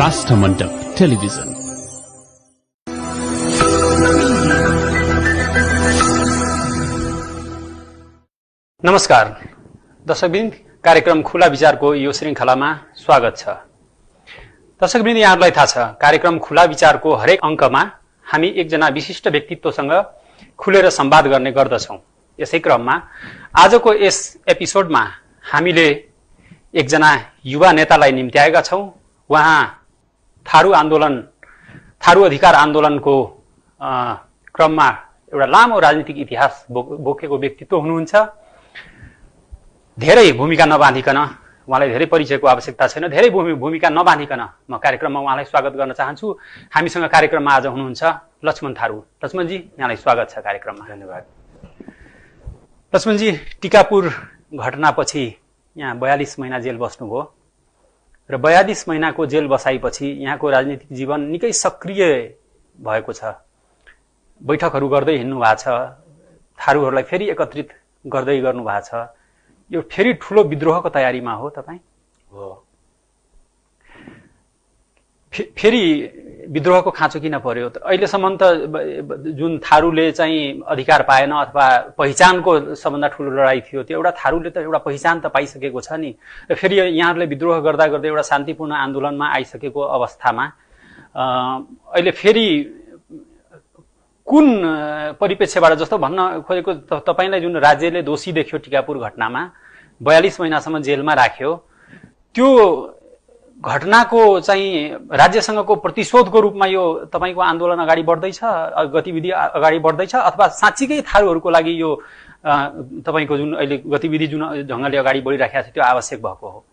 Kasthamandap television. नमस्कार दर्शकवृन्द, कार्यक्रम खुला विचारको यो श्रृङ्खलामा स्वागत छ। दर्शकवृन्द, यहाँहरूलाई थाहा छ, कार्यक्रम खुला विचारको हरेक अङ्कमा हामी एकजना विशिष्ट व्यक्तित्वसँग खुलेर संवाद गर्ने गर्दछौँ। यसै क्रममा आजको यस एपिसोडमा हामीले एकजना युवा नेतालाई निम्त्याएका छौँ। उहाँ थारू अधिकार आन्दोलनको क्रममा एउटा लामो राजनीतिक इतिहास बोकेको व्यक्तित्व हुनुहुन्छ। धेरै भूमिका नबाँधिकन, उहाँलाई धेरै परिचयको आवश्यकता छैन, धेरै भूमिका नबाँधिकन म कार्यक्रममा उहाँलाई स्वागत गर्न चाहन्छु। हामीसँग कार्यक्रममा आज हुनुहुन्छ लक्ष्मण थारू। लक्ष्मणजी, यहाँलाई स्वागत छ कार्यक्रममा। धन्यवाद। लक्ष्मणजी, टिकापुर घटनापछि यहाँ 42 महिना जेल बस्नुभयो र 42 महिनाको जेल बसाइपछि यहाँको राजनीतिक जीवन निकै सक्रिय भएको छ। बैठकहरू गर्दै हिँड्नु भएको छ, थारूहरूलाई फेरि एकत्रित गर्दै गर्नु भएको छ। यो फेरि ठूलो विद्रोहको तयारीमा हो तपाईँ? हो। फेरि विद्रोहको खाँचो किन पर्यो? अहिलेसम्म त जुन थारूले चाहिँ अधिकार पाएन अथवा पहिचानको सबभन्दा ठूलो लडाई थियो, त्यो एउटा थारूले त एउटा पहिचान त पाइसकेको छ नि। र फेरि यहाँहरूले विद्रोह गर्दा गर्दै एउटा शान्तिपूर्ण आन्दोलनमा आइसकेको अवस्थामा अहिले फेरि कुन परिप्रेक्ष्यबाट, जस्तो भन्न खोजेको तपाईलाई जुन राज्यले दोषी देख्यो टिकापुर घटनामा, 42 महिनासम्म जेलमा राख्यो, त्यो घटनाको चाहिँ राज्यसँगको प्रतिशोधको रूपमा यो तपाईको आन्दोलन अगाडि बढ्दैछ, गतिविधि अगाडि बढ्दैछ, अथवा साँच्चीकै थारूहरूको लागि यो तपाईको जुन अहिले गतिविधि जुन ढङ्गले अगाडि बढिराखेको छ त्यो आवश्यक भएको हो?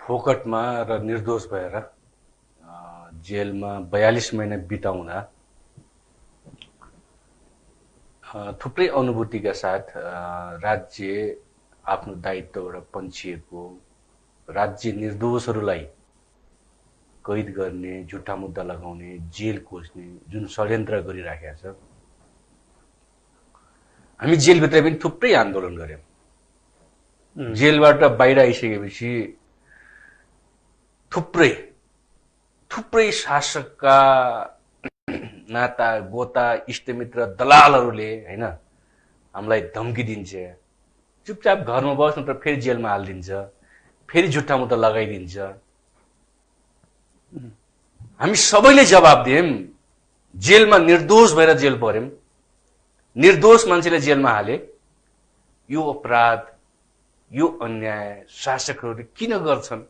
फोकटमा र निर्दोष भएर जेलमा 42 महिना बिताउँदा थुप्रै अनुभूतिका साथ राज्य आफ्नो दायित्वबाट पन्छिएको, राज्य निर्दोषहरूलाई कैद गर्ने, झुट्टा मुद्दा लगाउने, जेल कोच्ने जुन षड्यन्त्र गरिराखेका छ। हामी जेलभित्र पनि थुप्रै आन्दोलन गर्यौं। जेलबाट बाहिर आइसकेपछि थुप्रै शासकका नाता गोता इष्टमित्र दलालहरूले हैन हामीलाई धम्की दिन्छ, चुपचाप घरमा बस्नु त फेरि जेलमा हालिदिन्छ, फेरि झुट्टा मुद्दा लगाइदिन्छ। हामी सबैले जवाब दियौं। जेलमा निर्दोष भएर जेल पर्यौं, निर्दोष मान्छेले जेलमा हाले। यो अपराध, यो अन्याय शासकहरूले किन गर्छन्?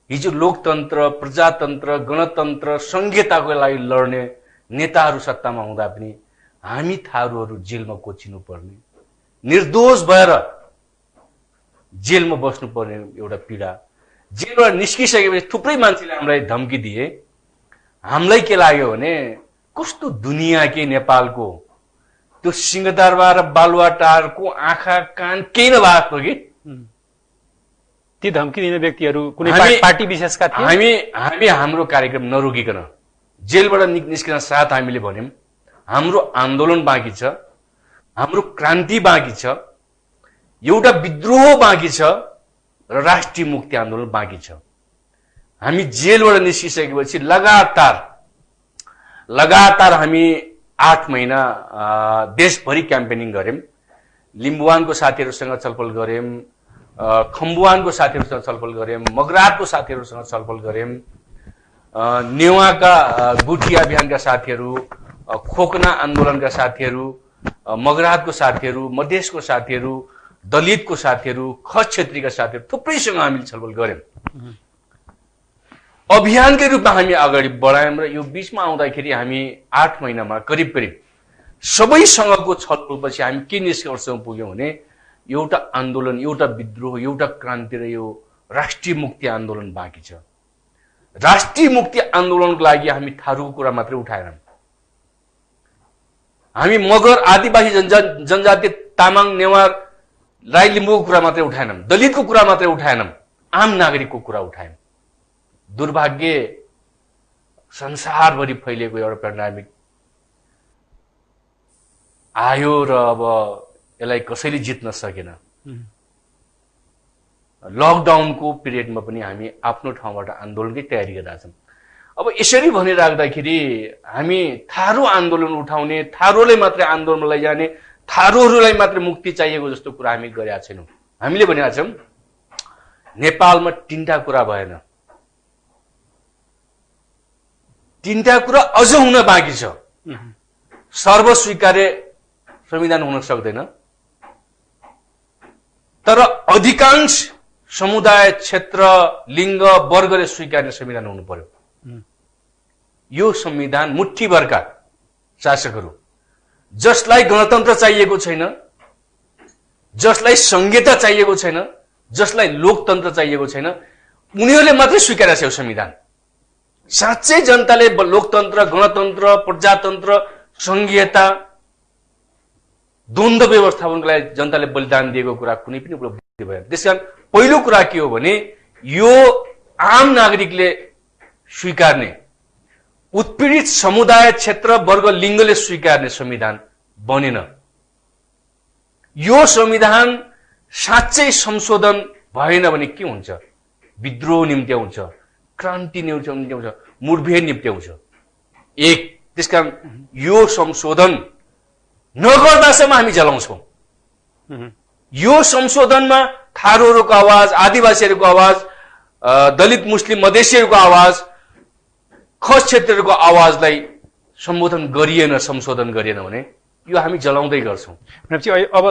हिजो लोकतन्त्र, प्रजातन्त्र, गणतन्त्र, संघीयताको लागि लड्ने नेताहरू सत्तामा हुँदा पनि हामी थारूहरू जेलमा कोचिनु पर्ने, निर्दोष भएर जेलमा बस्नु पर्ने एउटा पीडा। जेलबाट निस्किसकेपछि थुप्रै मान्छेले हामीलाई धम्की दिए। हामीलाई के लाग्यो भने कस्तो दुनियाँ के नेपालको, त्यो सिंहदरबार र बालुवाटारको आँखा कान केही नभएको कि ती धम्की दिने व्यक्तिहरू कुनै पार्टी विशेषका थिए? हामी हाम्रो कार्यक्रम नरोकिकन जेलबाट निस्किन साथ हामीले भन्यौं हाम्रो आन्दोलन बाँकी छ, हाम्रो क्रान्ति बाँकी छ, एउटा विद्रोह बाँकी छ र राष्ट्रिय मुक्ति आन्दोलन बाँकी छ। हामी जेलबाट निस्किसकेपछि लगातार हामी 8 महिना देशभरि क्याम्पेनिङ गर्यौं। लिम्बुवानको साथीहरूसँग छलफल गर्यौं, खम्बुवानको साथीहरूसँग छलफल गर्यौं, मगरातको साथीहरूसँग छलफल गर्यौं, नेवाका गुठी अभियानका साथीहरू, खोकना आन्दोलनका साथीहरू, मगरातको साथीहरू, मधेसको साथीहरू, दलितको साथीहरू, खस क्षेत्रीका साथीहरू, थुप्रैसँग हामीले छलफल गर्यौं। अभियानकै रूपमा हामी अगाडि बढायौं र यो बीचमा आउँदाखेरि हामी 8 महिनामा करिब सबैसँगको छलफलपछि हामी के निष्कर्षमा पुग्यौं भने एउटा आन्दोलन, एउटा विद्रोह, एउटा क्रान्ति र यो राष्ट्रिय मुक्ति आन्दोलन बाँकी छ। राष्ट्रिय मुक्ति आन्दोलनको लागि हामी थारूको कुरा मात्रै उठाएनौं। हामी मगर, आदिवासी जनजाति, तामाङ, नेवार, राई, लिम्बूको कुरा मात्रै उठाएनौं, दलितको कुरा मात्रै उठाएनौं, आम नागरिकको कुरा उठायौं। दुर्भाग्य संसारभरि फैलिएको एउटा पेन्डेमिक आयो र अब यसलाई कसैले जित्न सकेन। लकडाउनको पिरियडमा पनि हामी आफ्नो ठाउँबाट आन्दोलनकै तयारी गरिरहेका छौँ। अब यसरी भनिराख्दाखेरि हामी थारू आन्दोलन उठाउने, थारूलाई मात्रै आन्दोलनमा लैजाने, थारूहरूलाई मात्रै मुक्ति चाहिएको जस्तो कुरा हामी गरेका छैनौँ। हामीले भनेका छौँ नेपालमा तीनटा कुरा भएन, तीनटा कुरा अझ हुन बाँकी छ। सर्वस्वीकार्य संविधान हुन सक्दैन, तर अधिकांश समुदाय, क्षेत्र, लिङ्ग, वर्गले स्वीकार्ने संविधान हुनु पर्यो। यो संविधान मुठ्ठीभरका शासकहरू जसलाई गणतन्त्र चाहिएको छैन, जसलाई संहिता चाहिएको छैन, जसलाई लोकतन्त्र चाहिएको छैन, उनीहरूले मात्रै स्वीकारेको छ यो संविधान। साँच्चै जनताले लोकतन्त्र, गणतन्त्र, प्रजातन्त्र, संघीयता, द्वन्द्व व्यवस्थापनको लागि जनताले बलिदान दिएको कुरा कुनै पनि उपलब्धि भएन। त्यसकारण पहिलो कुरा के हो भने यो आम नागरिकले स्वीकार्ने, उत्पीडित समुदाय, क्षेत्र, वर्ग, लिङ्गले स्वीकार्ने संविधान बनेन। यो संविधान साँच्चै संशोधन भएन भने के हुन्छ? विद्रोह निम्ति आउँछ, क्रान्ति निम्ति आउँछ, मुठभेड निम्ति आउँछ। एक, त्यसकारण यो संशोधन नगर्दासम्म हामी जलाउँछौँ। यो संशोधनमा थारूहरूको आवाज, आदिवासीहरूको आवाज, दलित, मुस्लिम, मधेसीहरूको आवाज, खस क्षेत्रहरूको आवाजलाई सम्बोधन गरिएन, संशोधन गरिएन भने यो हामी जलाउँदै गर्छौँ। भनेपछि अब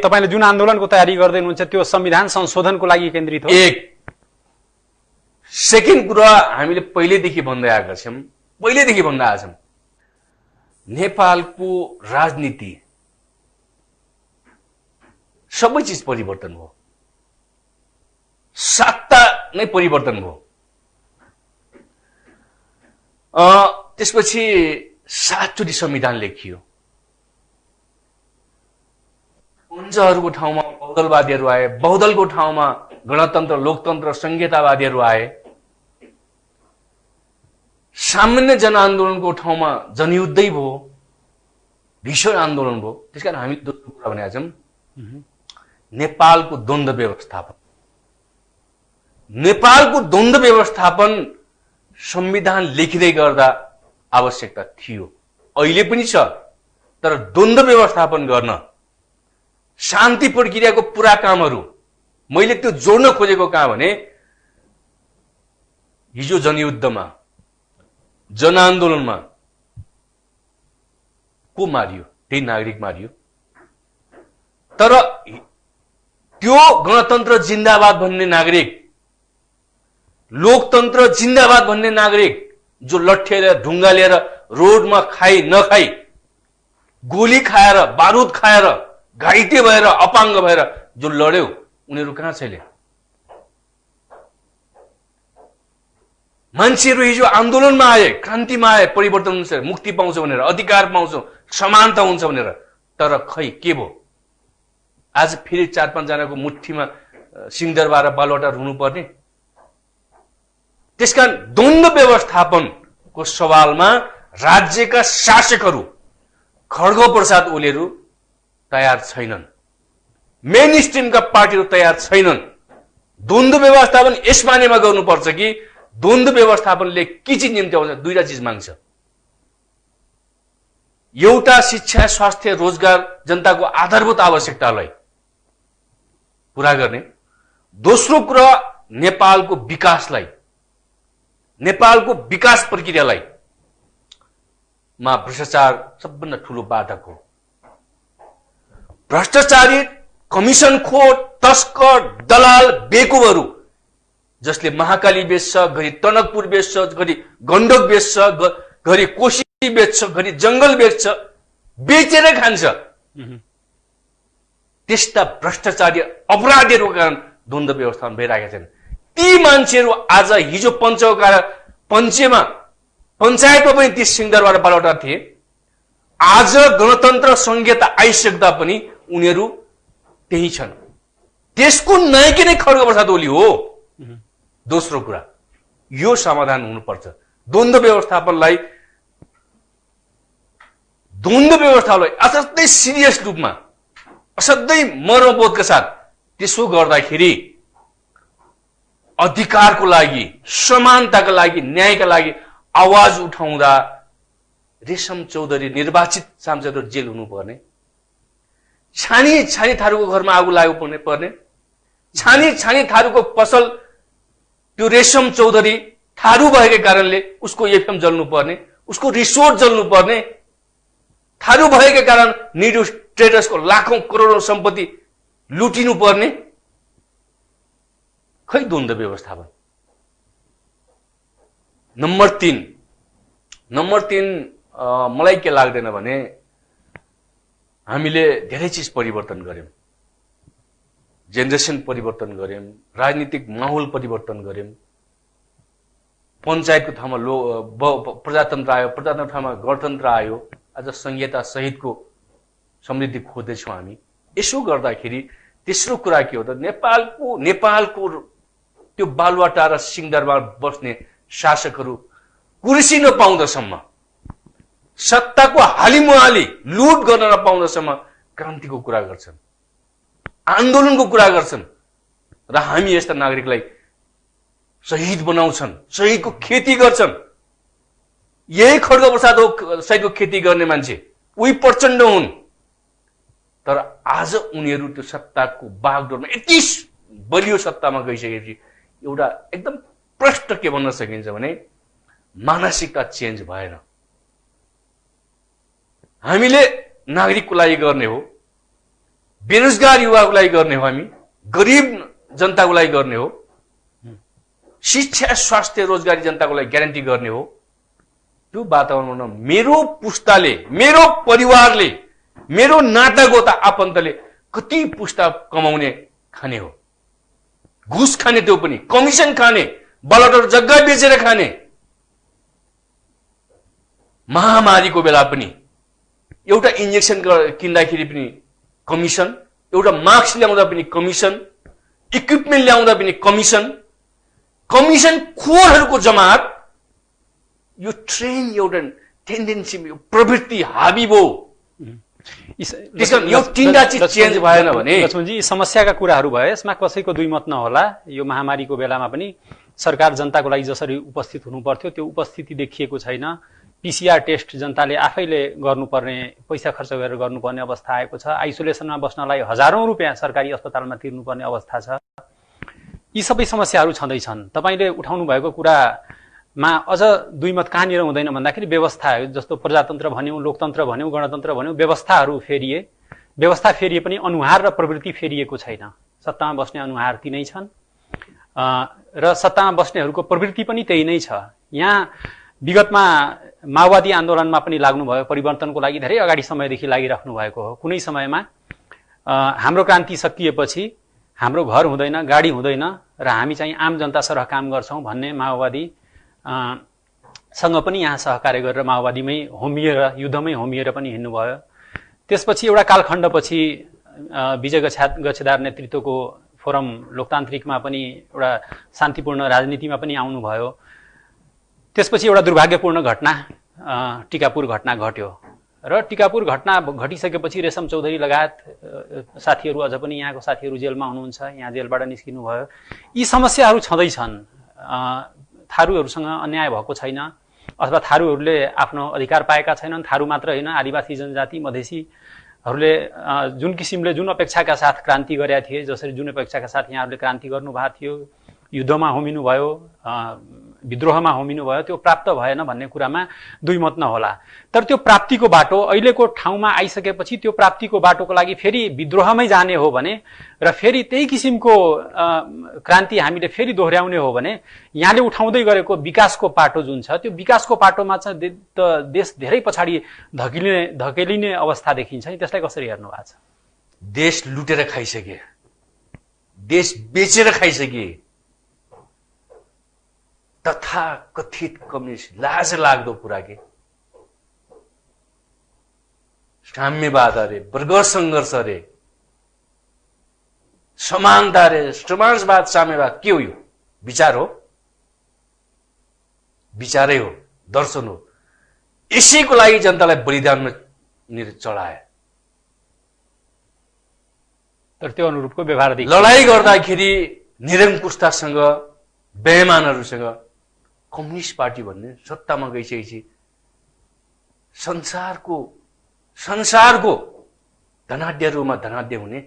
तपाईँले जुन आन्दोलनको तयारी गर्दै हुनुहुन्छ त्यो संविधान संशोधनको लागि केन्द्रित हो। एक। सेकेन्ड कुरा हामीले पहिलेदेखि भन्दै आएका छौँ, नेपालको राजनीति सबै चिज परिवर्तन भयो, सत्ता नै परिवर्तन भयो। त्यसपछि 7 चोटि संविधान लेखियो। पञ्चहरूको ठाउँमा बहुदलवादीहरू आए, बहुदलको ठाउँमा गणतन्त्र, लोकतन्त्र, संहितावादीहरू आए। सामान्य जनआन्दोलनको ठाउँमा जनयुद्धै भयो, भीषण आन्दोलन भयो। त्यसकारण हामी दोस्रो कुरा भनेका छौँ नेपालको द्वन्द्व व्यवस्थापन। नेपालको द्वन्द्व व्यवस्थापन संविधान लेखिँदै गर्दा आवश्यकता थियो, अहिले पनि छ। तर द्वन्द्व व्यवस्थापन गर्न शान्ति प्रक्रियाको पुरा कामहरू, मैले त्यो जोड्न खोजेको कहाँ भने हिजो जनयुद्धमा, जनआन्दोलनमा को मारियो? त्यही नागरिक मारियो। तर त्यो गणतन्त्र जिन्दाबाद भन्ने नागरिक, लोकतन्त्र जिन्दाबाद भन्ने नागरिक जो लट्ठिएर, ढुङ्गा लिएर रोडमा खाई नखाई, गोली खाएर, बारुद खाएर, घाइते भएर, अपाङ्ग भएर जो लड्यो, उनीहरू कहाँ छ? मान्छेहरू हिजो आन्दोलनमा आए, क्रान्तिमा आए, परिवर्तन हुन्छ, मुक्ति पाउँछ भनेर, अधिकार पाउँछ, समानता हुन्छ भनेर। तर खै के भयो? आज फेरि 4-5 जनाको मुठ्ठीमा सिंहदरबार बालुवाटा रुनुपर्ने। त्यसकारण द्वन्द्व व्यवस्थापनको सवालमा राज्यका शासकहरू, खड्ग प्रसाद ओलीहरू तयार छैनन्, मेन स्ट्रिमका पार्टीहरू तयार छैनन्। द्वन्द्व व्यवस्थापन यस मानेमा गर्नुपर्छ कि द्वन्द्व व्यवस्थापनले के चिज निम्ति आउँछ? दुईटा चिज माग्छ। एउटा शिक्षा, स्वास्थ्य, रोजगार, जनताको आधारभूत आवश्यकतालाई पूरा गर्ने। दोस्रो कुरा नेपालको विकासलाई, नेपालको विकास प्रक्रियालाई मा भ्रष्टाचार सबभन्दा ठूलो बाधक हो। भ्रष्टाचारी, कमिसनखोर, तस्कर, दलाल, बेकुबहरू जसले महाकाली बेच्छ, घरि टनकपुर बेच्छ, घरि गण्डक बेच्छ, घरि कोशी बेच्छ, घरि जंगल बेच्छ, बेचेर खान्छ। त्यस्ता भ्रष्टाचारी अपराधीहरूको कारण द्वन्द्व व्यवस्थापन भइरहेका छन्। ती मान्छेहरू आज हिजो पञ्चायतमा पनि ती सिंहदरबार बालुवाटा थिए। आज गणतन्त्र संहिता आइसक्दा पनि उनीहरू त्यही छन्। त्यसको नायक नै खड्ग प्रसाद ओली हो। दोस्रो कुरा, यो समाधान हुनुपर्छ। द्वन्द्व व्यवस्थापनलाई असाध्यै सिरियस रूपमा, असाध्यै मर्मबोधका साथ त्यसो गर्दाखेरि अधिकारको लागि, समानताको लागि, न्यायका लागि आवाज उठाउँदा रेशम चौधरी निर्वाचित सांसदहरू जेल हुनुपर्ने, छानी छानी थारूको घरमा आगो लाग्नु पर्ने, छानी छानी थारूको पसल त्यो रेशम चौधरी थारू भएको कारणले उसको एफएम जल्नु पर्ने, उसको रिसोर्ट जल्नु पर्ने, थारू भएको कारण निडु ट्रेडर्सको लाखौं करोडौं सम्पत्ति लुटिनु पर्ने। खै द्वन्द व्यवस्थापन। नम्बर 3 मलाई के लाग्दैन भने हामीले धेरै चीज परिवर्तन गर्यौं, जेनेरेसन परिवर्तन गर्यौं, राजनीतिक माहौल परिवर्तन गर्यौं, पञ्चायतको ठाउँमा प्रजातन्त्र आयो, प्रजातन्त्र ठाउँमा गणतन्त्र आयो, आज संहिता सहितको समृद्धि खोज्दैछौँ हामी। यसो गर्दाखेरि तेस्रो कुरा के हो त, नेपालको त्यो बालुवाटार र सिंहदरबार बस्ने शासकहरू कुर्सी नपाउँदासम्म, सत्ताको हालिमुहाली लुट गर्न नपाउँदासम्म क्रान्तिको कुरा गर्छन्, आन्दोलनको कुरा गर्छन् र हामी यस्ता नागरिकलाई शहीद बनाउँछन्, शहीदको खेती गर्छन्। यही खड्गप्रसाद हो शहीदको खेती गर्ने मान्छे, उही प्रचण्ड हुन्। तर आज उनीहरू त्यो सत्ताको बागडोरमा यति बलियो सत्तामा गइसकेपछि एउटा एकदम प्रष्ट के भन्न सकिन्छ भने मानसिकता चेन्ज भएन। हामीले नागरिकको लागि गर्ने हो, बेरोजगार युवाको लागि गर्ने हो, हामी गरिब जनताको लागि गर्ने हो, शिक्षा स्वास्थ्य रोजगारी जनताको लागि ग्यारेन्टी गर्ने हो। त्यो वातावरणमा मेरो पुस्ताले, मेरो परिवारले, मेरो नातागोता आफन्तले कति पुस्ता कमाउने खाने हो, घुस खाने, त्यो पनि कमिसन खाने, बलटर जग्गा बेचेर खाने। महामारीको बेला पनि एउटा इन्जेक्सन किन्दाखेरि पनि कमिसन, एउटा मास्क ल्याउँदा पनि कमिसन, इक्विपमेन्ट ल्याउँदा पनि कमिसन, कमिसन खोरहरूको जमात। यो ट्रेन एउटा टेन्डेन्सी, प्रवृत्ति हाबी भयो। यो तीनटा चीज चेन्ज भएन भने लक्ष्मणजी समस्याका कुराहरू भयो। यसमा कसैको दुई मत नहोला। यो महामारीको बेलामा पनि सरकार जनताको लागि जसरी उपस्थित हुनु पर्थ्यो त्यो उपस्थिति देखिएको छैन। पीसीआर टेस्ट जनताले आफैले गर्नुपर्ने, पैसा खर्च गरेर गर्नुपर्ने अवस्था आएको छ। आइसोलेसनमा बस्नलाई हजारौं रुपियाँ सरकारी अस्पतालमा तिर्नुपर्ने अवस्था छ। यी सबै समस्याहरू छँदैछन्। तपाईले उठाउनु भएको कुरामा अझ दुई मत कहाँनिर हुँदैन भन्दाखेरि व्यवस्था, जस्तो प्रजातन्त्र भन्यौं, लोकतन्त्र भन्यौं, गणतन्त्र भन्यौं, व्यवस्थाहरू फेरिए। व्यवस्था फेरिए पनि अनुहार र प्रवृत्ति फेरिएको छैन। सत्तामा बस्ने अनुहार ती नै छन् र सत्तामा बस्नेहरूको प्रवृत्ति पनि त्यही नै छ। यहाँ विगतमा माओवादी आन्दोलनमा पनि लाग्नुभयो, परिवर्तनको लागि धेरै अगाडि समयदेखि लागिराख्नु भएको हो। कुनै समयमा हाम्रो क्रान्ति सकिएपछि हाम्रो घर हुँदैन, गाडी हुँदैन र हामी चाहिँ आम जनता सरह काम गर्छौं भन्ने माओवादी सँग पनि यहाँ सहकार्य गरेर माओवादीमै होमिएर, युद्धमै होमिएर पनि हिँड्नुभयो। त्यसपछि एउटा कालखण्डपछि विजय गच्छेदार नेतृत्वको फोरम लोकतान्त्रिकमा पनि एउटा शान्तिपूर्ण राजनीतिमा पनि आउनुभयो। त्यसपछि एउटा दुर्भाग्यपूर्ण घटना, टिकापुर घटना घट्यो र टिकापुर घटना घटिसकेपछि रेशम चौधरी लगायत साथीहरू, अझ पनि यहाँको साथीहरू जेलमा हुनुहुन्छ, यहाँ जेलबाट निस्किनु भयो। यी समस्याहरू छँदैछन्। थारूहरूसँग अन्याय भएको छैन अथवा थारूहरूले आफ्नो अधिकार पाएका छैनन्। थारू मात्र होइन, आदिवासी जनजाति, मधेसीहरूले जुन किसिमले, जुन अपेक्षाका साथ क्रान्ति गरेका थिए, जसरी जुन अपेक्षाका साथ यहाँहरूले क्रान्ति गर्नुभएको थियो, युद्धमा होमिनु भयो, विद्रोहमा होमिनु भयो, त्यो प्राप्त भएन भन्ने कुरामा दुई मत नहोला। तर त्यो प्राप्तिको बाटो अहिलेको ठाउँमा आइसकेपछि त्यो प्राप्तिको बाटोको लागि फेरि विद्रोहमै जाने हो भने र फेरि त्यही किसिमको क्रान्ति हामीले फेरि दोहोर्याउने हो भने यहाँले उठाउँदै गरेको विकासको पाटो जुन छ, त्यो विकासको पाटोमा चाहिँ देश धेरै पछाडि धकेलिने अवस्था देखिन्छ। त्यसलाई कसरी हेर्नु भएको छ? देश लुटेर खाइसके, देश बेचेर खाइसके, तथा कथित कम्युनिस्ट, लाज लाग्दो कुरा के साम्यवाद अरे, वर्ग संघर्ष अरे, समानता अरे, समाजवाद, साम्यवाद के हो? यो विचार हो, विचारै हो, दर्शन हो। यसैको लागि जनतालाई बलिदानमा चढाए। तर त्यो अनुरूपको व्यवहार देखियो। लडाई गर्दाखेरि निरङ्कुशतासँग बेइमानहरूसँग कम्युनिस्ट पार्टी भन्ने सत्तामा गइसकेपछि संसारको धनाढ्यहरूमा धनाढ्य हुने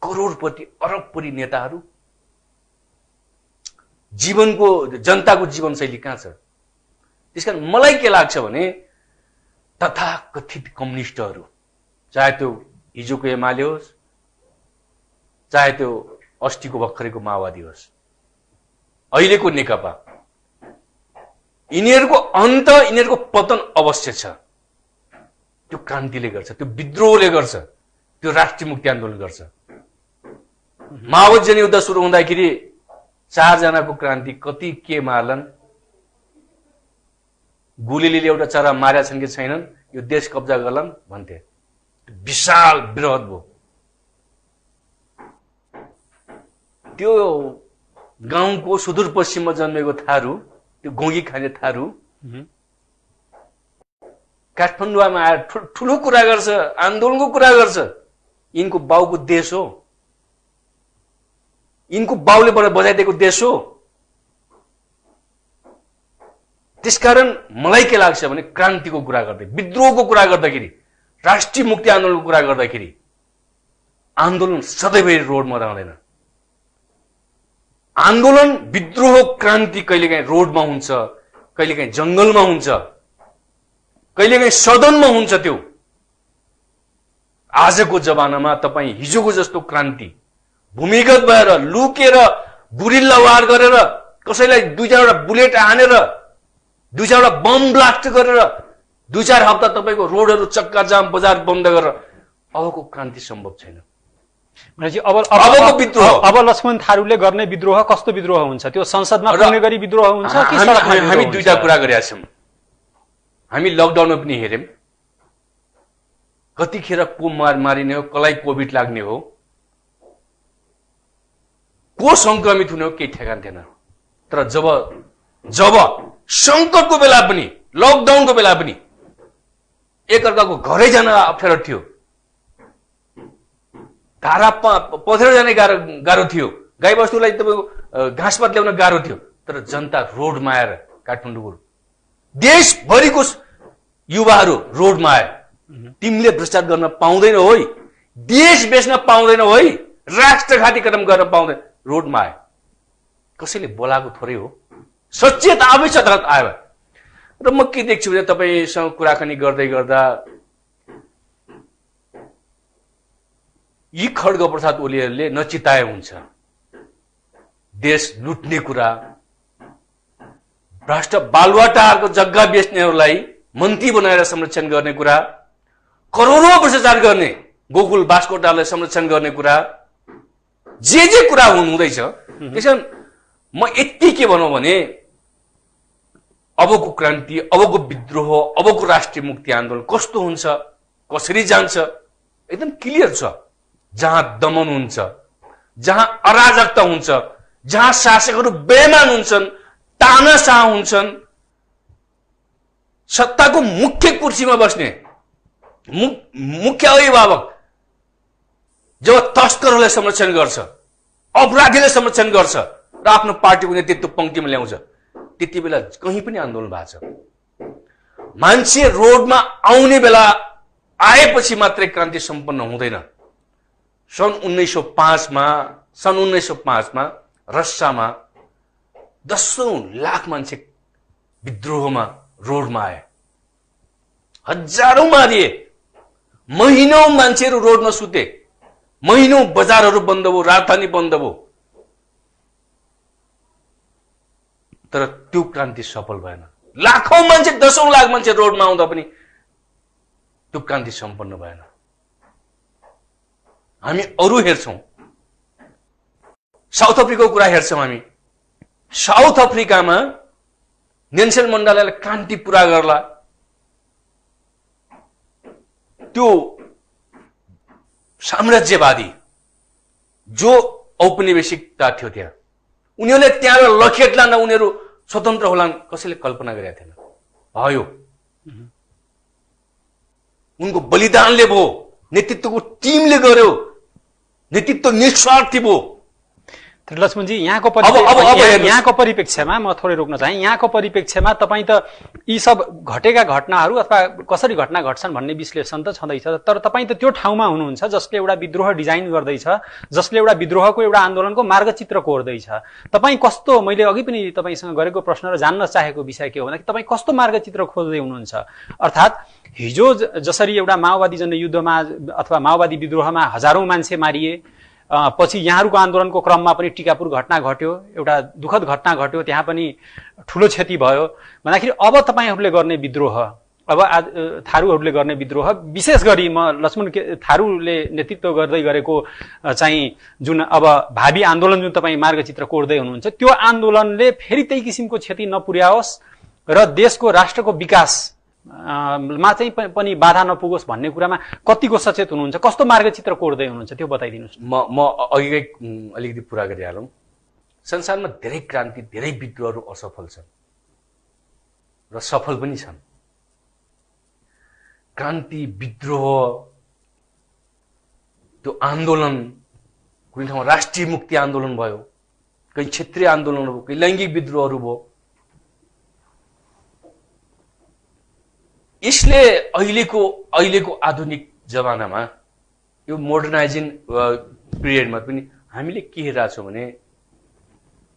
करोडपति अरबपति नेताहरू जनताको जीवनशैली कहाँ छ? त्यसकारण मलाई के लाग्छ भने तथाकथित कम्युनिस्टहरू, चाहे त्यो हिजोको एमाले होस्, चाहे त्यो अस्तिको भर्खरैको माओवादी होस्, अहिलेको नेकपा, यिनीहरूको अन्त, यिनीहरूको पतन अवश्य छ। त्यो क्रान्तिले गर्छ, त्यो विद्रोहले गर्छ, त्यो राष्ट्रिय मुक्ति आन्दोलन गर्छ। माओवादी जनयुद्ध सुरु हुँदाखेरि 4 जनाको क्रान्ति कति के मार्लन, गोलीले एउटा चरा मारेका छन् कि छैनन्, यो देश कब्जा गर्लान् भन्थे। विशाल विरोध भयो। त्यो गाउँको सुदूरपश्चिममा जन्मेको थारू, त्यो गोगी खाने थारू काठमाडौँमा आएर ठुलो कुरा गर्छ, आन्दोलनको कुरा गर्छ। यिनको बाउको देश हो, यिनको बाउले बजाइदिएको देश हो। त्यसकारण मलाई के लाग्छ भने क्रान्तिको कुरा गर्दै, विद्रोहको कुरा गर्दाखेरि, राष्ट्रिय मुक्ति आन्दोलनको कुरा गर्दाखेरि आन्दोलन सधैँभरि रोडमा रहँदैन। आन्दोलन, विद्रोह, क्रान्ति कहिलेकाहीँ रोडमा हुन्छ, कहिलेकाहीँ जंगलमा हुन्छ, कहिलेकाहीँ सदनमा हुन्छ। त्यो आजको जमानामा तपाईँ हिजोको जस्तो क्रान्ति भूमिगत भएर लुकेर गुरिल्ला वार गरेर कसैलाई 2-4 बुलेट हानेर 2-4 बम ब्लास्ट गरेर 2-4 हप्ता तपाईको रोडहरू चक्का जाम, बजार बन्द गरेर अबको क्रान्ति सम्भव छैन। अबको विद्रोह, अब लक्ष्मण थारूले गर्ने विद्रोह कस्तो विद्रोह हुन्छ? त्यो संसदमा कुनै गरी विद्रोह हुन्छ कि सडकमा? हामी दुईटा कुरा गरेका छौं। हामी लकडाउनमा पनि हेर्यौं, कतिखेर को मारिने हो, कसलाई कोभिड लाग्ने हो, को संक्रमित हुने हो, केही ठेगान थिएन। तर जब संकटको बेला पनि, लकडाउनको बेला पनि एकअर्काको घरै जान अप्ठ्यारो थियो, धारा पथेर जाने गाह्रो थियो, गाई बस्तुलाई तपाईको घाँसपात ल्याउन गाह्रो थियो। तर जनता रोडमा आएर, काठमाडौँको देशभरिको युवाहरू रोडमा आए। तिमीले भ्रष्टाचार गर्न पाउँदैन हो, देश बेच्न पाउँदैन हो, राष्ट्रघाती कदम गर्न पाउँदैन, रोडमा आए। कसैले बोलाएको थोरै हो, सचेत आवश्यक आयो। र म के देख्छु भने तपाईसँग कुराकानी गर्दै गर्दा यी खड्ग प्रसाद ओलीहरूले नचिताए हुन्छ। देश लुट्ने कुरा, भ्रष्ट बालुवाटारको जग्गा बेच्नेहरूलाई मन्त्री बनाएर संरक्षण गर्ने कुरा, करोडौं भ्रष्टाचार गर्ने गोकुल बास्कोटालाई संरक्षण गर्ने कुरा, जे कुरा हुँदैछ। त्यसैले म यति के भनौं भने अबको क्रान्ति, अबको विद्रोह, अबको राष्ट्रिय मुक्ति आन्दोलन कस्तो हुन्छ, कसरी जान्छ, एकदम क्लियर छ। जहाँ दमन हुन्छ, जहाँ अराजकता हुन्छ, जहाँ शासकहरू बेइमान हुन्छन्, तानाशाह हुन्छन्, सत्ताको मुख्य कुर्सीमा बस्ने मुख्य अभिभावक जब तस्करहरूलाई संरक्षण गर्छ, अपराधीलाई संरक्षण गर्छ र आफ्नो पार्टीको नेतृत्व पंक्तिमा ल्याउँछ, त्यति बेला कहीँ पनि आन्दोलन भएको छ। मान्छे रोडमा आउने बेला आएपछि मात्रै क्रान्ति सम्पन्न हुँदैन। सन् 1905 मा रस्सामा 10 लाख मान्छे विद्रोहमा रोडमा आए, हजारौं मारिए, महिनौं मान्छेहरू रोडमा सुते, महिनौं बजारहरू बन्द भयो, राजधानी बन्द भयो। तर त्यो क्रान्ति सफल भएन। लाखौं मान्छे, 10 लाख मान्छे रोडमा आउँदा पनि त्यो क्रान्ति सम्पन्न भएन। हामी अरु हेर्छौं, साउथ अफ्रिकाको कुरा हेर्छौं हामी। साउथ अफ्रिकामा नेल्सन मण्डेलाले क्रान्ति पूरा गर्ला, त्यो साम्राज्यवादी जो औपनिवेशिकता थियो त्यहाँ, उनीहरूले त्यहाँ लखेट्ला न उनीहरू स्वतन्त्र होलान्, कसैले कल्पना गरेका थिएन। भयो, उनको बलिदानले भयो, नेतृत्वको टिमले गर्यो, नेतृत्व निस्वार्थी भयो। लक्ष्मणजी यहाँको हेर्नुहोस्। यहाँको परिप्रेक्ष्यमा म थोरै रोक्न चाहे। यहाँको परिप्रेक्ष्यमा तपाईँ त यी सब घटेका घटनाहरू अथवा कसरी घटना घट्छन् भन्ने विश्लेषण त छँदैछ, तर तपाईँ त त्यो ठाउँमा हुनुहुन्छ जसले एउटा विद्रोह डिजाइन गर्दैछ, जसले एउटा विद्रोहको एउटा आन्दोलनको मार्गचित्र कोर्दैछ। तपाईँ कस्तो, मैले अघि पनि तपाईँसँग गरेको प्रश्न र जान्न चाहेको विषय के हो भन्दा तपाईँ कस्तो मार्गचित्र खोज्दै हुनुहुन्छ? अर्थात् हिजो जसरी एउटा माओवादी जनयुद्धमा अथवा माओवादी विद्रोहमा हजारौं मान्छे मारिए, पछि यहाँहरूको आन्दोलनको क्रममा पनि टिकापुर घटना घट्यो, एउटा दुःखद घटना घट्यो, त्यहाँ पनि ठुलो क्षति भयो भन्दाखेरि अब तपाईँहरूले गर्ने विद्रोह, अब थारूहरूले गर्ने विद्रोह, विशेष गरी म लक्ष्मण थारूले नेतृत्व गर्दै गरेको चाहिँ जुन अब भावी आन्दोलन जुन तपाईँ मार्गचित्र कोर्दै हुनुहुन्छ, त्यो आन्दोलनले फेरि त्यही किसिमको क्षति नपुर्याओस् र देशको राष्ट्रको विकास मा चाहिँ पनि बाधा नपुगोस् भन्ने कुरामा कतिको सचेत हुनुहुन्छ? कस्तो मार्गचित्र कोर्दै हुनुहुन्छ त्यो बताइदिनुहोस्। म अलिकति पुरा गरिहालौँ। संसारमा धेरै क्रान्ति, धेरै विद्रोहहरू असफल छन् र सफल पनि छन्। क्रान्ति, विद्रोह, त्यो आन्दोलन, कुनै ठाउँमा राष्ट्रिय मुक्ति आन्दोलन भयो, कहीँ क्षेत्रीय आन्दोलन भयो, कहीँ लैङ्गिक विद्रोहहरू भयो। यसले अहिलेको आधुनिक जमानामा, यो मोडर्नाइजिङ पिरियडमा पनि हामीले के हेरिरहेछौँ भने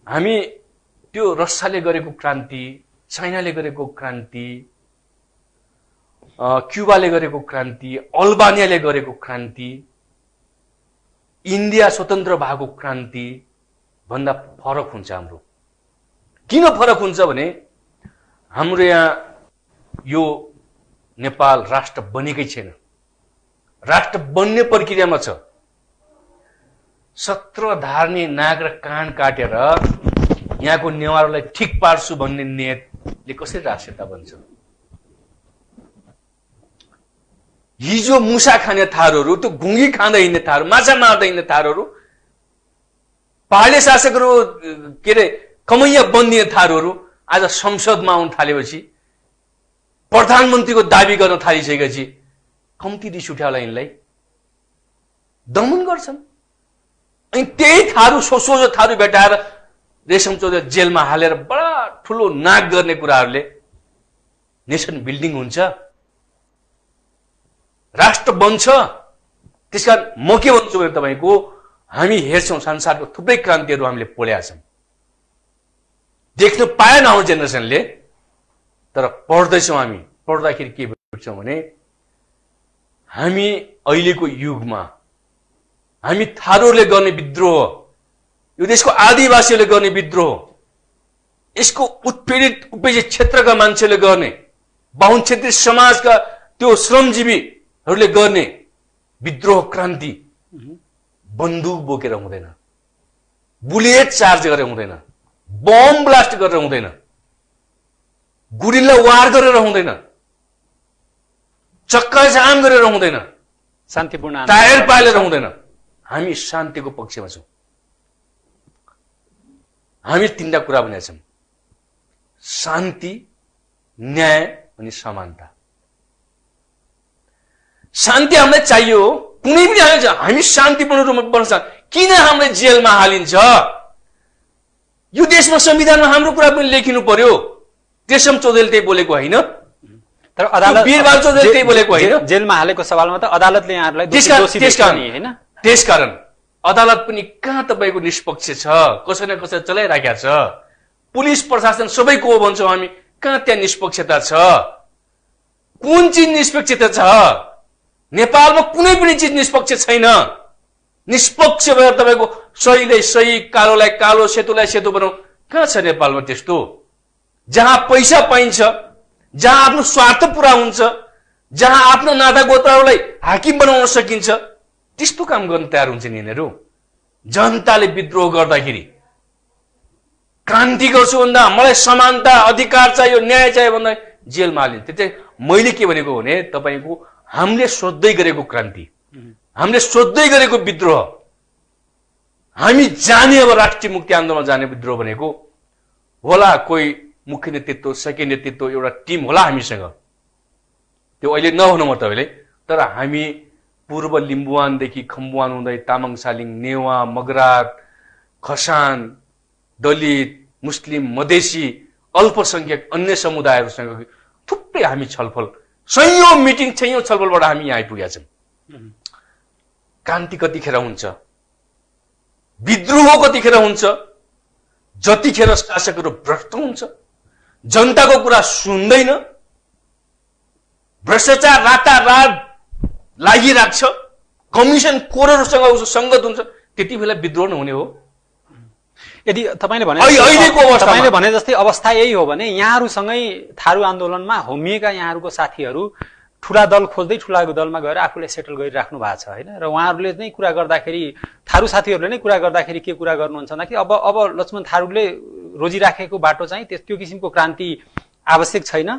हामी त्यो रसियाले गरेको क्रान्ति, चाइनाले गरेको क्रान्ति, क्युबाले गरेको क्रान्ति, अल्बानियाले गरेको क्रान्ति, इन्डिया स्वतन्त्र भएको क्रान्ति भन्दा फरक हुन्छ हाम्रो। किन फरक हुन्छ भने हाम्रो यहाँ यो नेपाल राष्ट्र बनेकै छैन, राष्ट्र बन्ने प्रक्रियामा छ। 17 धार्ने नाग र कान काटेर यहाँको नेवारलाई ठिक पार्छु भन्ने नियतले कसरी राष्ट्रियता बन्छ? हिजो मुसा खाने थारूहरू, त्यो घुङ्गी खाँदै हिँड्ने थारू, माछा मार्दै हिँड्ने थारूहरू, पहाडे शासकहरू के अरे कमैया बनिने थारूहरू आज संसदमा आउन थालेपछि, प्रधानमन्त्रीको दाबी गर्न थालिसकेपछि कम्ती रिस उठ्यो होला यिनलाई, दमन गर्छन्। अनि त्यही थारू, सोझो थारू भेटाएर रेशम चौधरी जेलमा हालेर बडा ठुलो नाक गर्ने कुराहरूले नेसन बिल्डिङ हुन्छ, राष्ट्र बन्छ। त्यसकारण म के भन्छु भने तपाईँको, हामी हेर्छौँ संसारको थुप्रै क्रान्तिहरू हामीले पोलेका छौँ, देख्न पाएन हाम्रो जेनेरेसनले, तर पढ्दैछौँ। हामी पढ्दाखेरि के बुझ्छौँ भने हामी अहिलेको युगमा हामी थारूहरूले गर्ने विद्रोह, यो देशको आदिवासीहरूले गर्ने विद्रोह, यसको उत्पीडित उपेक्षित क्षेत्रका मान्छेले गर्ने, बाहुन क्षेत्रीय समाजका त्यो श्रमजीवीहरूले गर्ने विद्रोह, क्रान्ति बन्दुक बोकेर हुँदैन, बुलेट चार्ज गरेर हुँदैन, बम ब्लास्ट गरेर हुँदैन, गुरिल्ला वार गरेर हुँदैन, चक्काजाम गरेर हुँदैन, शान्तिपूर्ण टायर पालेर हुँदैन। हामी शान्तिको पक्षमा छौँ। हामी तीनटा कुरा भनेका छौँ: शान्ति, न्याय अनि समानता। शान्ति हामीलाई चाहियो, कुनै पनि हामी शान्तिपूर्ण रूपमा बस्छ। किन हामीलाई जेलमा हालिन्छ? यो देशमा संविधानमा हाम्रो कुरा पनि लेखिनु पर्यो। रेशम चौधरीले त्यही बोलेको होइन, तर अदालत वीरबहादुर चौधरीले त्यही बोलेको होइन। जेलमा हालेको सवालमा त अदालतले यहाँहरूलाई दोषी देख्यो हैन? त्यसकारण अदालत पनि कहाँ तपाईँको निष्पक्ष छ? कसै न कसै चलाइराखेका छ। पुलिस प्रशासन सबैको हो भन्छौँ हामी, कहाँ त्यहाँ निष्पक्षता छ? कुन चिज निष्पक्षता छ? नेपालमा कुनै पनि चिज निष्पक्ष छैन। निष्पक्ष भएर तपाईँको सहीलाई सही, कालोलाई कालो, सेतुलाई सेतु बनाऊ, कहाँ छ नेपालमा त्यस्तो? जहाँ पैसा पाइन्छ, जहाँ आफ्नो स्वार्थ पुरा हुन्छ, जहाँ आफ्नो नाता गोत्रहरूलाई हाकिम बनाउन सकिन्छ, त्यस्तो काम गर्न तयार हुन्छ नि यिनीहरू। जनताले विद्रोह गर्दाखेरि, क्रान्ति गर्छु भन्दा, मलाई समानता अधिकार चाहियो, न्याय चाहियो भन्दा जेलमा हालिन्छ। त्यही मैले के भनेको भने तपाईँको हामीले सोध्दै गरेको क्रान्ति, हामीले सोध्दै गरेको विद्रोह, हामी जाने अब राष्ट्रिय मुक्ति आन्दोलनमा जाने विद्रोह भनेको होला कोही मुख्य नेतृत्व, सैन्य नेतृत्व, एउटा टिम होला हामीसँग। त्यो अहिले नहुनु म तपाईँले, तर हामी पूर्व लिम्बुवानदेखि खम्बुवान हुँदै तामाङ सालिङ, नेवा, मगरात, खसान, दलित, मुस्लिम, मधेसी, अल्पसंख्यक अन्य समुदायहरूसँग थुप्रै हामी छलफल, सयौं मिटिङ, छैयौं छलफलबाट हामी यहाँ आइपुगेका छौँ। क्रान्ति कतिखेर हुन्छ, विद्रोह कतिखेर हुन्छ, जतिखेर शासकहरू भ्रष्ट हुन्छ, जनताको कुरा सुन्दैन, भ्रष्टाचार रातारात लागिराख्छ, कमिसन कोरहरूसँग उसको सङ्गत हुन्छ, त्यति बेला विद्रोह नहुने हो। यदि तपाईँले भने जस्तै अवस्था यही हो भने यहाँहरूसँगै थारू आन्दोलनमा होमिएका यहाँहरूको साथीहरू ठूला दल खोज्दै ठूला दलमा गएर आफूले सेटल गरिराख्नु भएको छ होइन, र उहाँहरूले नै कुरा गर्दाखेरि, थारू साथीहरूले नै कुरा गर्दाखेरि के कुरा गर्नुहुन्छ भन्दा कि अब लक्ष्मण थारूले रोजिराखेको बाटो चाहिँ त्यो किसिमको क्रान्ति आवश्यक छैन,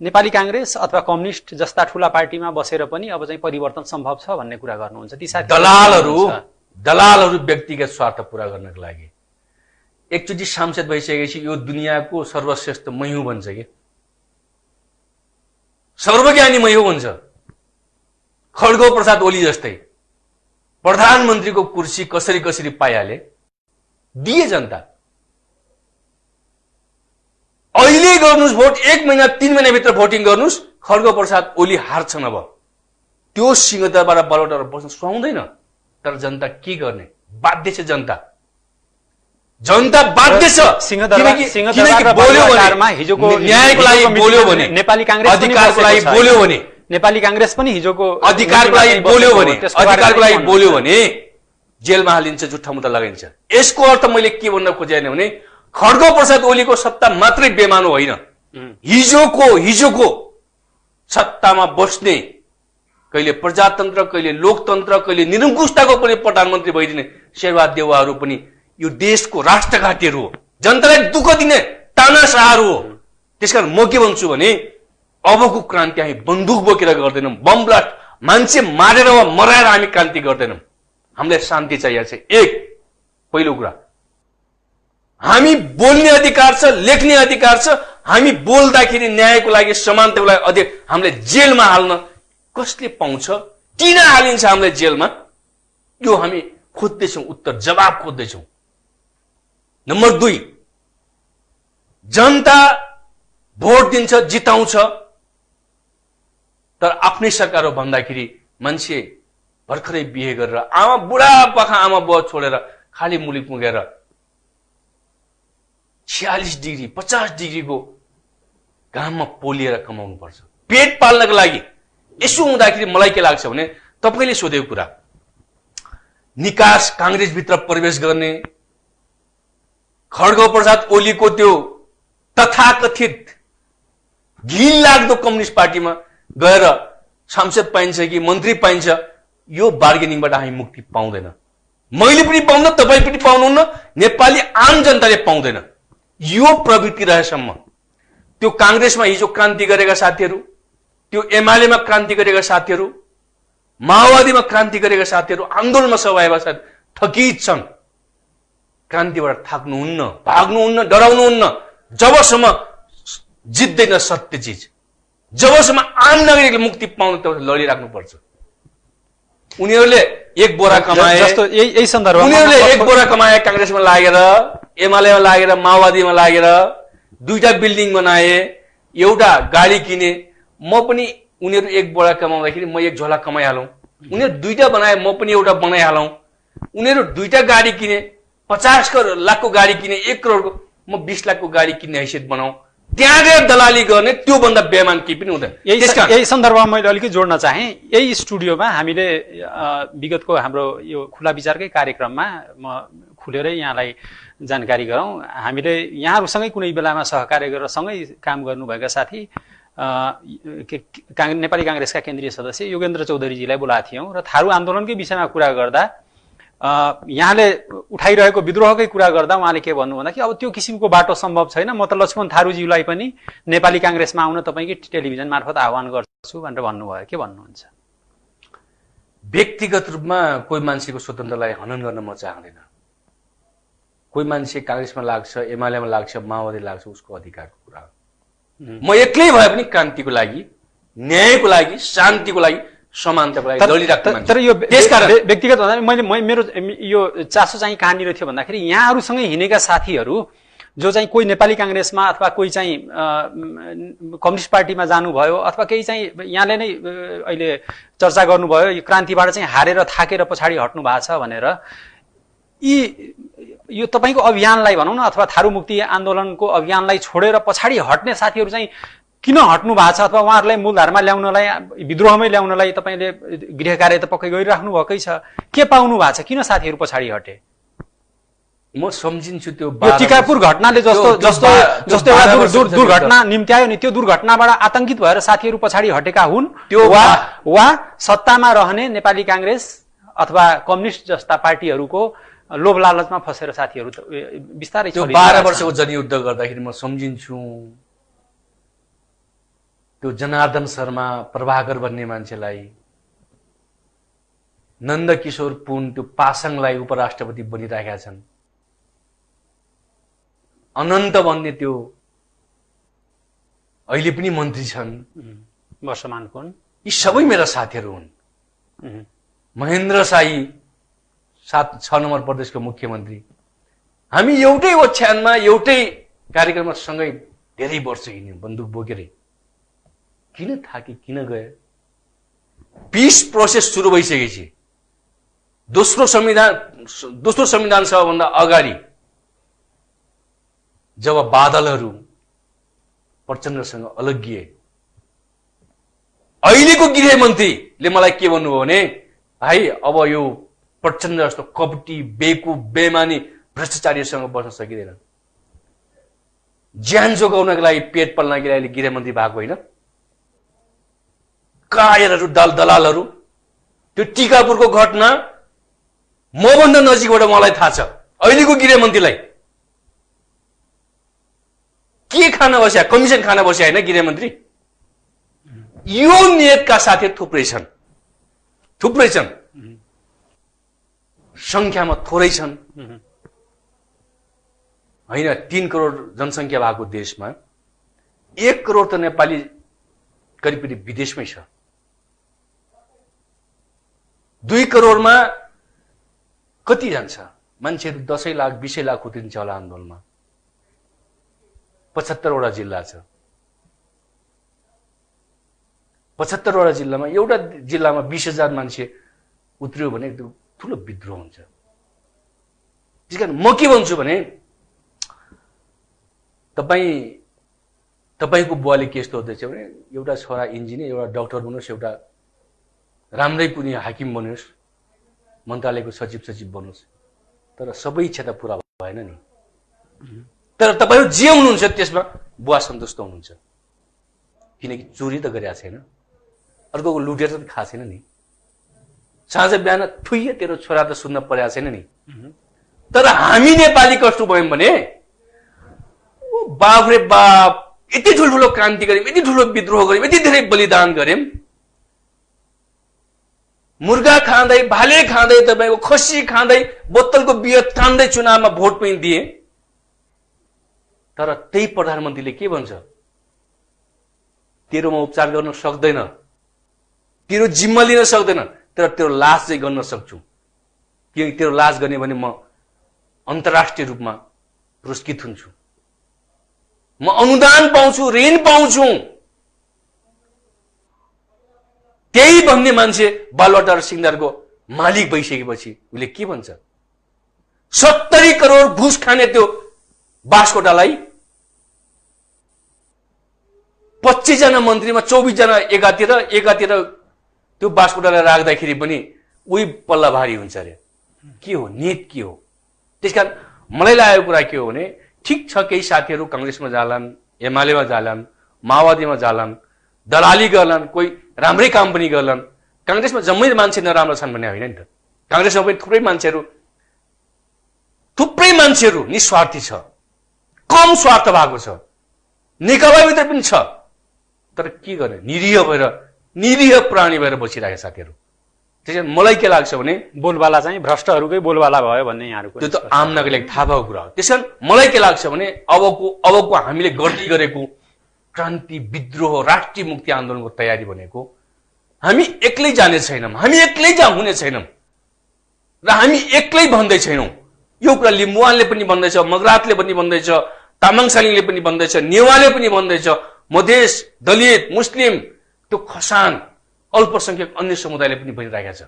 नेपाली कांग्रेस अथवा कम्युनिस्ट जस्ता ठूला पार्टीमा बसेर पनि अब चाहिँ परिवर्तन सम्भव छ भन्ने कुरा गर्नुहुन्छ। ती साथी दलालहरू व्यक्तिगत स्वार्थ पूरा गर्नको लागि एकचोटि सांसद भइसकेपछि यो दुनियाँको सर्वश्रेष्ठ मै हुँ भन्छ के, सर्वज्ञानी मै हुँ भन्छ। खड्ग प्रसाद ओली जस्तै प्रधानमन्त्रीको कुर्सी कसरी कसरी पाइहाले, दिए जनता। अहिले गर्नुस् भोट, 1 महिना 3 महिनाभित्र भोटिङ गर्नुस्, खड्ग प्रसाद ओली हार्छन्। अब त्यो सिंहदरबार बलौटाएर बस्न सुहाउँदैन, तर जनता के गर्ने, बाध्य छ जनता। जनता बाध्य छ। न्यायको लागि बोल्यो भने, नेपाली कांग्रेस अधिकारको लागि बोल्यो भने, नेपाली कांग्रेस पनि हिजोको अधिकारको लागि बोल्यो भने, अधिकारको लागि बोल्यो भने जेलमा हालिन्छ, जुठा मुद्दा लगाइन्छ। यसको अर्थ मैले के भन्न खोजेन भने खड्ग प्रसाद ओलीको सत्ता मात्रै बेमानो होइन, हिजोको सत्तामा बस्ने, कहिले प्रजातन्त्र, कहिले लोकतन्त्र, कहिले निरङ्कुशताको पनि प्रधानमन्त्री भइदिने शेरबहादुर देउवाहरू पनि यो देशको राष्ट्रघाटीहरू हो, जनतालाई दुःख दिने तानाशाहहरू हो। त्यसकारण म के भन्छु भने अबको क्रान्ति हामी बन्दुक बोकेर गर्दैनौँ, बम ब्लास्ट मान्छे मारेर वा मराएर हामी क्रान्ति गर्दैनौँ। हामीलाई शान्ति चाहिएको छ। एक पहिलो कुरा, हामी बोल्ने अधिकार छ, लेख्ने अधिकार छ। हामी बोल्दाखेरि न्यायको लागि, समानताको लागि हामीलाई जेलमा हाल्न कसले पाउँछ? किन हालिन्छ हामीलाई जेलमा? यो हामी खोज्दैछौँ, उत्तर जवाब खोज्दैछौँ। नम्बर 2, जनता भोट दिन्छ, जिताउँछ, तर आफ्नै सरकार हो भन्दाखेरि मान्छे भर्खरै बिहे गरेर बुढापाका आमा बुवा छोडेर खाली मुलुक पुगेर 46 डिग्री 50 डिग्रीको घाममा पोलिएर कमाउनु पर्छ पेट पाल्नको लागि। यसो हुँदाखेरि मलाई के लाग्छ भने तपाईले सोधेको कुरा, निकास कांग्रेसभित्र प्रवेश गर्ने, खड्ग प्रसाद ओलीको त्यो तथाकथित घिनलाग्दो कम्युनिस्ट पार्टीमा गएर सांसद पाइन्छ कि मन्त्री पाइन्छ, यो बार्गेनिङबाट हामी मुक्ति पाउँदैन। मैले पनि पाउँदैन, तपाई पनि पाउनुहुन्न, नेपाली आम जनताले पाउँदैन। यो प्रवृत्ति रहेसम्म त्यो कांग्रेसमा हिजो क्रान्ति गरेका साथीहरू, त्यो एमालेमा क्रान्ति गरेका साथीहरू, माओवादीमा क्रान्ति गरेका साथीहरू, आन्दोलनमा सहभागी भएका साथी थकित छन्। क्रान्तिबाट थाक्नुहुन्न, भाग्नुहुन्न, डराउनुहुन्न। जबसम्म जित्दैन सत्य चीज, जबसम्म आम नागरिकले मुक्ति पाउन तबसम्म लडिराख्नुपर्छ। उनीहरूले एक बोरा कमाए, जस्तो यही सन्दर्भमा उनीहरूले एक बोरा कमाए, कांग्रेसमा लागेर, एमालेमा लागेर, माओवादीमा लागेर 2टा बिल्डिङ बनाए, एउटा गाडी किने। म पनि उनीहरू एक बोरा कमाउँदाखेरि म एक झोला कमाइहालौं, उनीहरू 2टा बनाए, म पनि एउटा बनाइहालौं। उनीहरू 2टा गाडी किने, 50 लाखको गाडी किने, 1 करोडको, म 20 लाखको गाडी किन्ने हैसियत बनाऊ। त्यहाँ गएर दलाली गर्ने, त्यो भन्दा बेमान केही पनि हुँदैन। यही सन्दर्भमा मैले अलिकति जोड्न चाहे, यही स्टुडियोमा हामीले विगतको हाम्रो यो खुला विचारकै कार्यक्रममा म खुलेरै यहाँलाई जानकारी गरौँ, हामीले यहाँहरूसँगै कुनै बेलामा सहकार्य गरेर सँगै काम गर्नुभएका साथी नेपाली कांग्रेसका केन्द्रीय सदस्य योगेन्द्र चौधरीजीलाई बोलाएको थियौं र थारू आन्दोलनकै विषयमा कुरा गर्दा यहाँले उठाइरहेको विद्रोहकै कुरा गर्दा उहाँले के भन्नु भन्दा कि अब त्यो किसिमको बाटो सम्भव छैन, म त लक्ष्मण थारूजीलाई पनि नेपाली कांग्रेसमा आउन तपाईकै टेलिभिजन मार्फत आह्वान गर्छु भनेर भन्नुभयो। के भन्नुहुन्छ? व्यक्तिगत रूपमा कोही मान्छेको स्वतन्त्रलाई हनन गर्न म चाहदैन। कोही मान्छे कांग्रेसमा लाग्छ, एमालेमा लाग्छ, माओवादी लाग्छ, उसको अधिकारको कुरा हो। म एक्लै भए पनि क्रान्तिको लागि, न्यायको लागि, शान्तिको लागि समानताको लागि लडिराख्नु मान्छे। तर यो त्यसकारण व्यक्तिगत भन्दा मैले मेरो यो चासो चाहिँ कहाँनिर थियो भन्दाखेरि यहाँहरूसँगै हिँडेका साथीहरू जो चाहिँ कोही नेपाली काङ्ग्रेसमा अथवा कोही चाहिँ कम्युनिस्ट पार्टीमा जानुभयो अथवा केही चाहिँ यहाँले नै अहिले चर्चा गर्नुभयो यो क्रान्तिबाट चाहिँ हारेर थाकेर पछाडि हट्नु भएको छ भनेर यो तपाईँको अभियानलाई भनौँ न अथवा थारू मुक्ति आन्दोलनको अभियानलाई छोडेर पछाडि हट्ने साथीहरू चाहिँ किन हट्नु भएको छ अथवा उहाँहरूलाई मूलधारमा ल्याउनलाई विद्रोहमै ल्याउनलाई तपाईँले गृह कार्य त पक्कै गरिराख्नु भएकै छ के पाउनु भएको छ किन साथीहरू पछाडि हटे म सम्झिन्छु त्यो टिकापुर घटनाले जस्तो एउटा दुर्घटना निम्त्यायो नि त्यो दुर्घटनाबाट आतंकित भएर साथीहरू पछाडि हटेका हुन् त्यो वा सत्तामा रहने नेपाली काङ्ग्रेस अथवा कम्युनिस्ट जस्ता पार्टीहरूको लोभ लालचमा फसेर साथीहरू बिस्तारै 12 वर्षको जनयुद्ध गर्दाखेरि म सम्झिन्छु त्यो जनार्दन शर्मा प्रभाकर भन्ने मान्छेलाई नन्दकिशोर पुन त्यो पासाङलाई उपराष्ट्रपति बनिराखेका छन् अनन्त भन्ने त्यो अहिले पनि मन्त्री छन् वर्षमान पुन यी सबै मेरा साथीहरू हुन् महेन्द्र साई 6 नम्बर प्रदेशको मुख्यमन्त्री हामी एउटै ओछ्यानमा एउटै कार्यक्रममा सँगै धेरै वर्ष हिँड्यौं बन्दुक बोकेरै किन थाके किन गए पीस प्रोसेस सुरु भइसकेपछि दोस्रो संविधान सभाभन्दा अगाडि जब बादलहरू प्रचण्डसँग अलगिए अहिलेको गृहमन्त्रीले मलाई के भन्नुभयो भने भाइ अब यो प्रचण्ड जस्तो कपटी बेकु बेमानी भ्रष्टाचारीसँग बस्न सकिँदैन ज्यान जोगाउनको लागि पेट पाल्नको लागि गृहमन्त्री भएको होइन कायरहरू दलालहरू त्यो टिकापुरको घटना मभन्दा नजिकबाट मलाई थाहा छ अहिलेको गृहमन्त्रीलाई के खान बस्या कमिसन खान बस्या होइन गृहमन्त्री यो नियतका साथीहरू थुप्रै छन् संख्यामा थोरै छन् होइन 3 करोड जनसङ्ख्या भएको देशमा 1 करोड त नेपाली करिब करिब विदेशमै छ 2 करोडमा कति जान्छ मान्छेहरू 10 लाख 20 लाख उत्रिन्छ होला आन्दोलनमा 75 वटा जिल्ला छ 75 वटा जिल्लामा एउटा जिल्लामा 20,000 मान्छे उत्रियो भने एकदम ठुलो विद्रोह हुन्छ त्यसकारण म के भन्छु भने तपाईको बुवाले के यस्तो हुँदैछ भने एउटा छोरा इन्जिनियर एउटा डाक्टर बन्योस् एउटा राम्रै पनि हाकिम बन्योस् मन्त्रालयको सचिव बन्योस् तर सबै इच्छा त पूरा भएन नि तर तपाईहरु जे हुनुहुन्छ त्यसमा बुवा सन्तुष्ट हुनुहुन्छ किनकि चोरी त गरेका छैन अर्कोको लुटेर त खा छैन नि साँझ बिहान थुइए तेरो छोरा त सुन्न परेको छैन नि तर हामी नेपाली कस्तो भयौं भने ओ बाप रे बाप यति ठुलो क्रान्ति गर्यौं यति ठुलो विद्रोह गर्यौं यति धेरै बलिदान गर्यौं मुर्गा खाँदै भाले खाँदै तपाईको खसी खाँदै बोतलको बियर तान्दै चुनावमा भोट पनि दिए तर त्यही प्रधानमन्त्रीले के भन्छ तेरोमा उपचार गर्न सक्दैन तेरो जिम्मा लिन सक्दैन तर तेरो लाज चाहिँ गर्न सक्छु किनकि तेरो लाज गर्ने भने म अन्तर्राष्ट्रिय रूपमा पुरस्कृत हुन्छु म अनुदान पाउँछु ऋण पाउँछु त्यही भन्ने मान्छे बालुवाटार सिंहदारको मालिक भइसकेपछि उले के भन्छ 70 करोड घुस खाने त्यो बासकोटालाई 25 जना मन्त्रीमा 24 जना एकातिर त्यो बासकोटालाई राख्दाखेरि पनि उही पल्ला भारी हुन्छ रे के हो नीत के हो त्यसकारण मलाई लागेको कुरा के हो भने ठीक छ केही साथीहरू कांग्रेसमा जालान् एमालेमा जालान् माओवादीमा जालान् दलाली गर्लान् कोही राम्रै काम पनि गर्लान् कांग्रेसमा जम्मै मान्छे नराम्रो छन् भन्ने होइन नि त कांग्रेसमा पनि थुप्रै मान्छेहरू निस्वार्थी छ कम स्वार्थ भएको छ नेकपाभित्र पनि छ तर के गर्ने निरीह प्राणी भएर बसिरहेका साथीहरू त्यसैले मलाई के लाग्छ भने बोलबाला चाहिँ भ्रष्टहरूकै बोलबाला भयो भन्ने यहाँहरुको त्यो त आम नागरिकलाई थाहा भएको कुरा हो त्यसैले मलाई के लाग्छ भने अबको हामीले गर्दै गरेको क्रान्ति विद्रोह राष्ट्रिय मुक्ति आन्दोलनको तयारी भनेको हामी एक्लै जाने छैनौँ, हामी एक्लै हुने छैनौँ र हामी एक्लै भन्दै छैनौँ। यो कुरा लिम्बुवानले पनि भन्दैछ, मगरातले पनि भन्दैछ, तामाङ सालिङले पनि भन्दैछ, नेवारले पनि भन्दैछ, मधेस, दलित, मुस्लिम, त्यो खसान, अल्पसंख्यक अन्य समुदायले पनि भनिरहेका छ।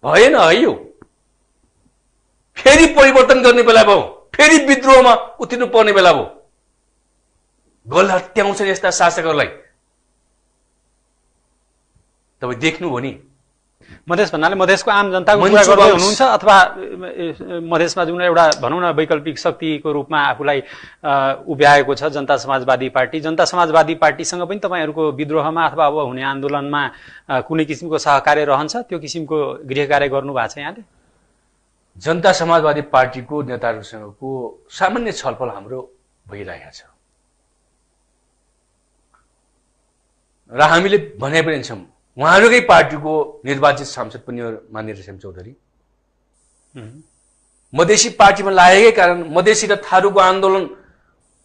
भएन है यो। फेरि परिवर्तन गर्ने बेला भयो, फेरि विद्रोहमा उत्रिनु पर्ने बेला भयो। गल हत्याउँछन् यस्ता शासकहरूलाई। तपाईँ देख्नुभयो नि। मधेस भन्नाले मधेसको आम जनताको कुरा गर्दै हुनुहुन्छ अथवा मधेसमा जुन एउटा भनौँ न वैकल्पिक शक्तिको रूपमा आफूलाई उभ्याएको छ जनता समाजवादी पार्टी, जनता समाजवादी पार्टीसँग पनि तपाईँहरूको विद्रोहमा अथवा अब हुने आन्दोलनमा कुनै किसिमको सहकार्य रहन्छ? त्यो किसिमको गृह कार्य गर्नु भएको छ यहाँले? जनता समाजवादी पार्टीको नेताहरूसँगको सामान्य छलफल हाम्रो भइरहेको छ र हामीले भने पनि छौँ। उहाँहरूकै पार्टीको निर्वाचित सांसद पनि हो माननीय रेशम चौधरी। मधेसी पार्टीमा लागेकै कारण मधेसी र थारूको आन्दोलन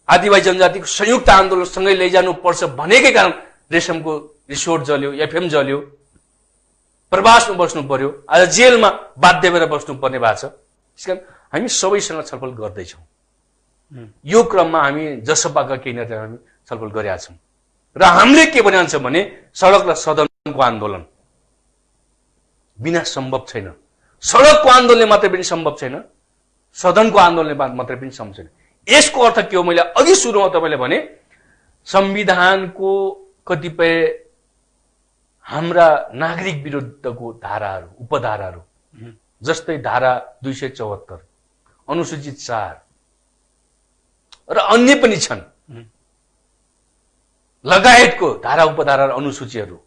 आदिवासी जनजातिको संयुक्त आन्दोलन सँगै लैजानुपर्छ भनेकै कारण रेशमको रिसोर्ट जल्यो, एफएम जल्यो, प्रवासमा बस्नु पर्यो, आज जेलमा बाध्य भएर बस्नुपर्ने भएको छ। त्यसकारण हामी सबैसँग छलफल गर्दैछौँ। यो क्रममा हामी जसपाका केही नेताहरू हामी छलफल गरेका छौँ र हामीले के भनिन्छ भने सडक र सदनको आन्दोलन बिना सम्भव छैन। सडकको आन्दोलनले मात्रै पनि सम्भव छैन, सदनको आन्दोलनले मात्रै पनि सम्भव छैन। यसको अर्थ के हो? मैले अघि सुरुमा तपाईँले भने संविधानको कतिपय हाम्रा नागरिक विरुद्धको धाराहरू, उपधाराहरू, जस्तै धारा 274, अनुसूचित 4 र अन्य पनि छन् लगायतको धारा उपधारा र अनुसूचीहरू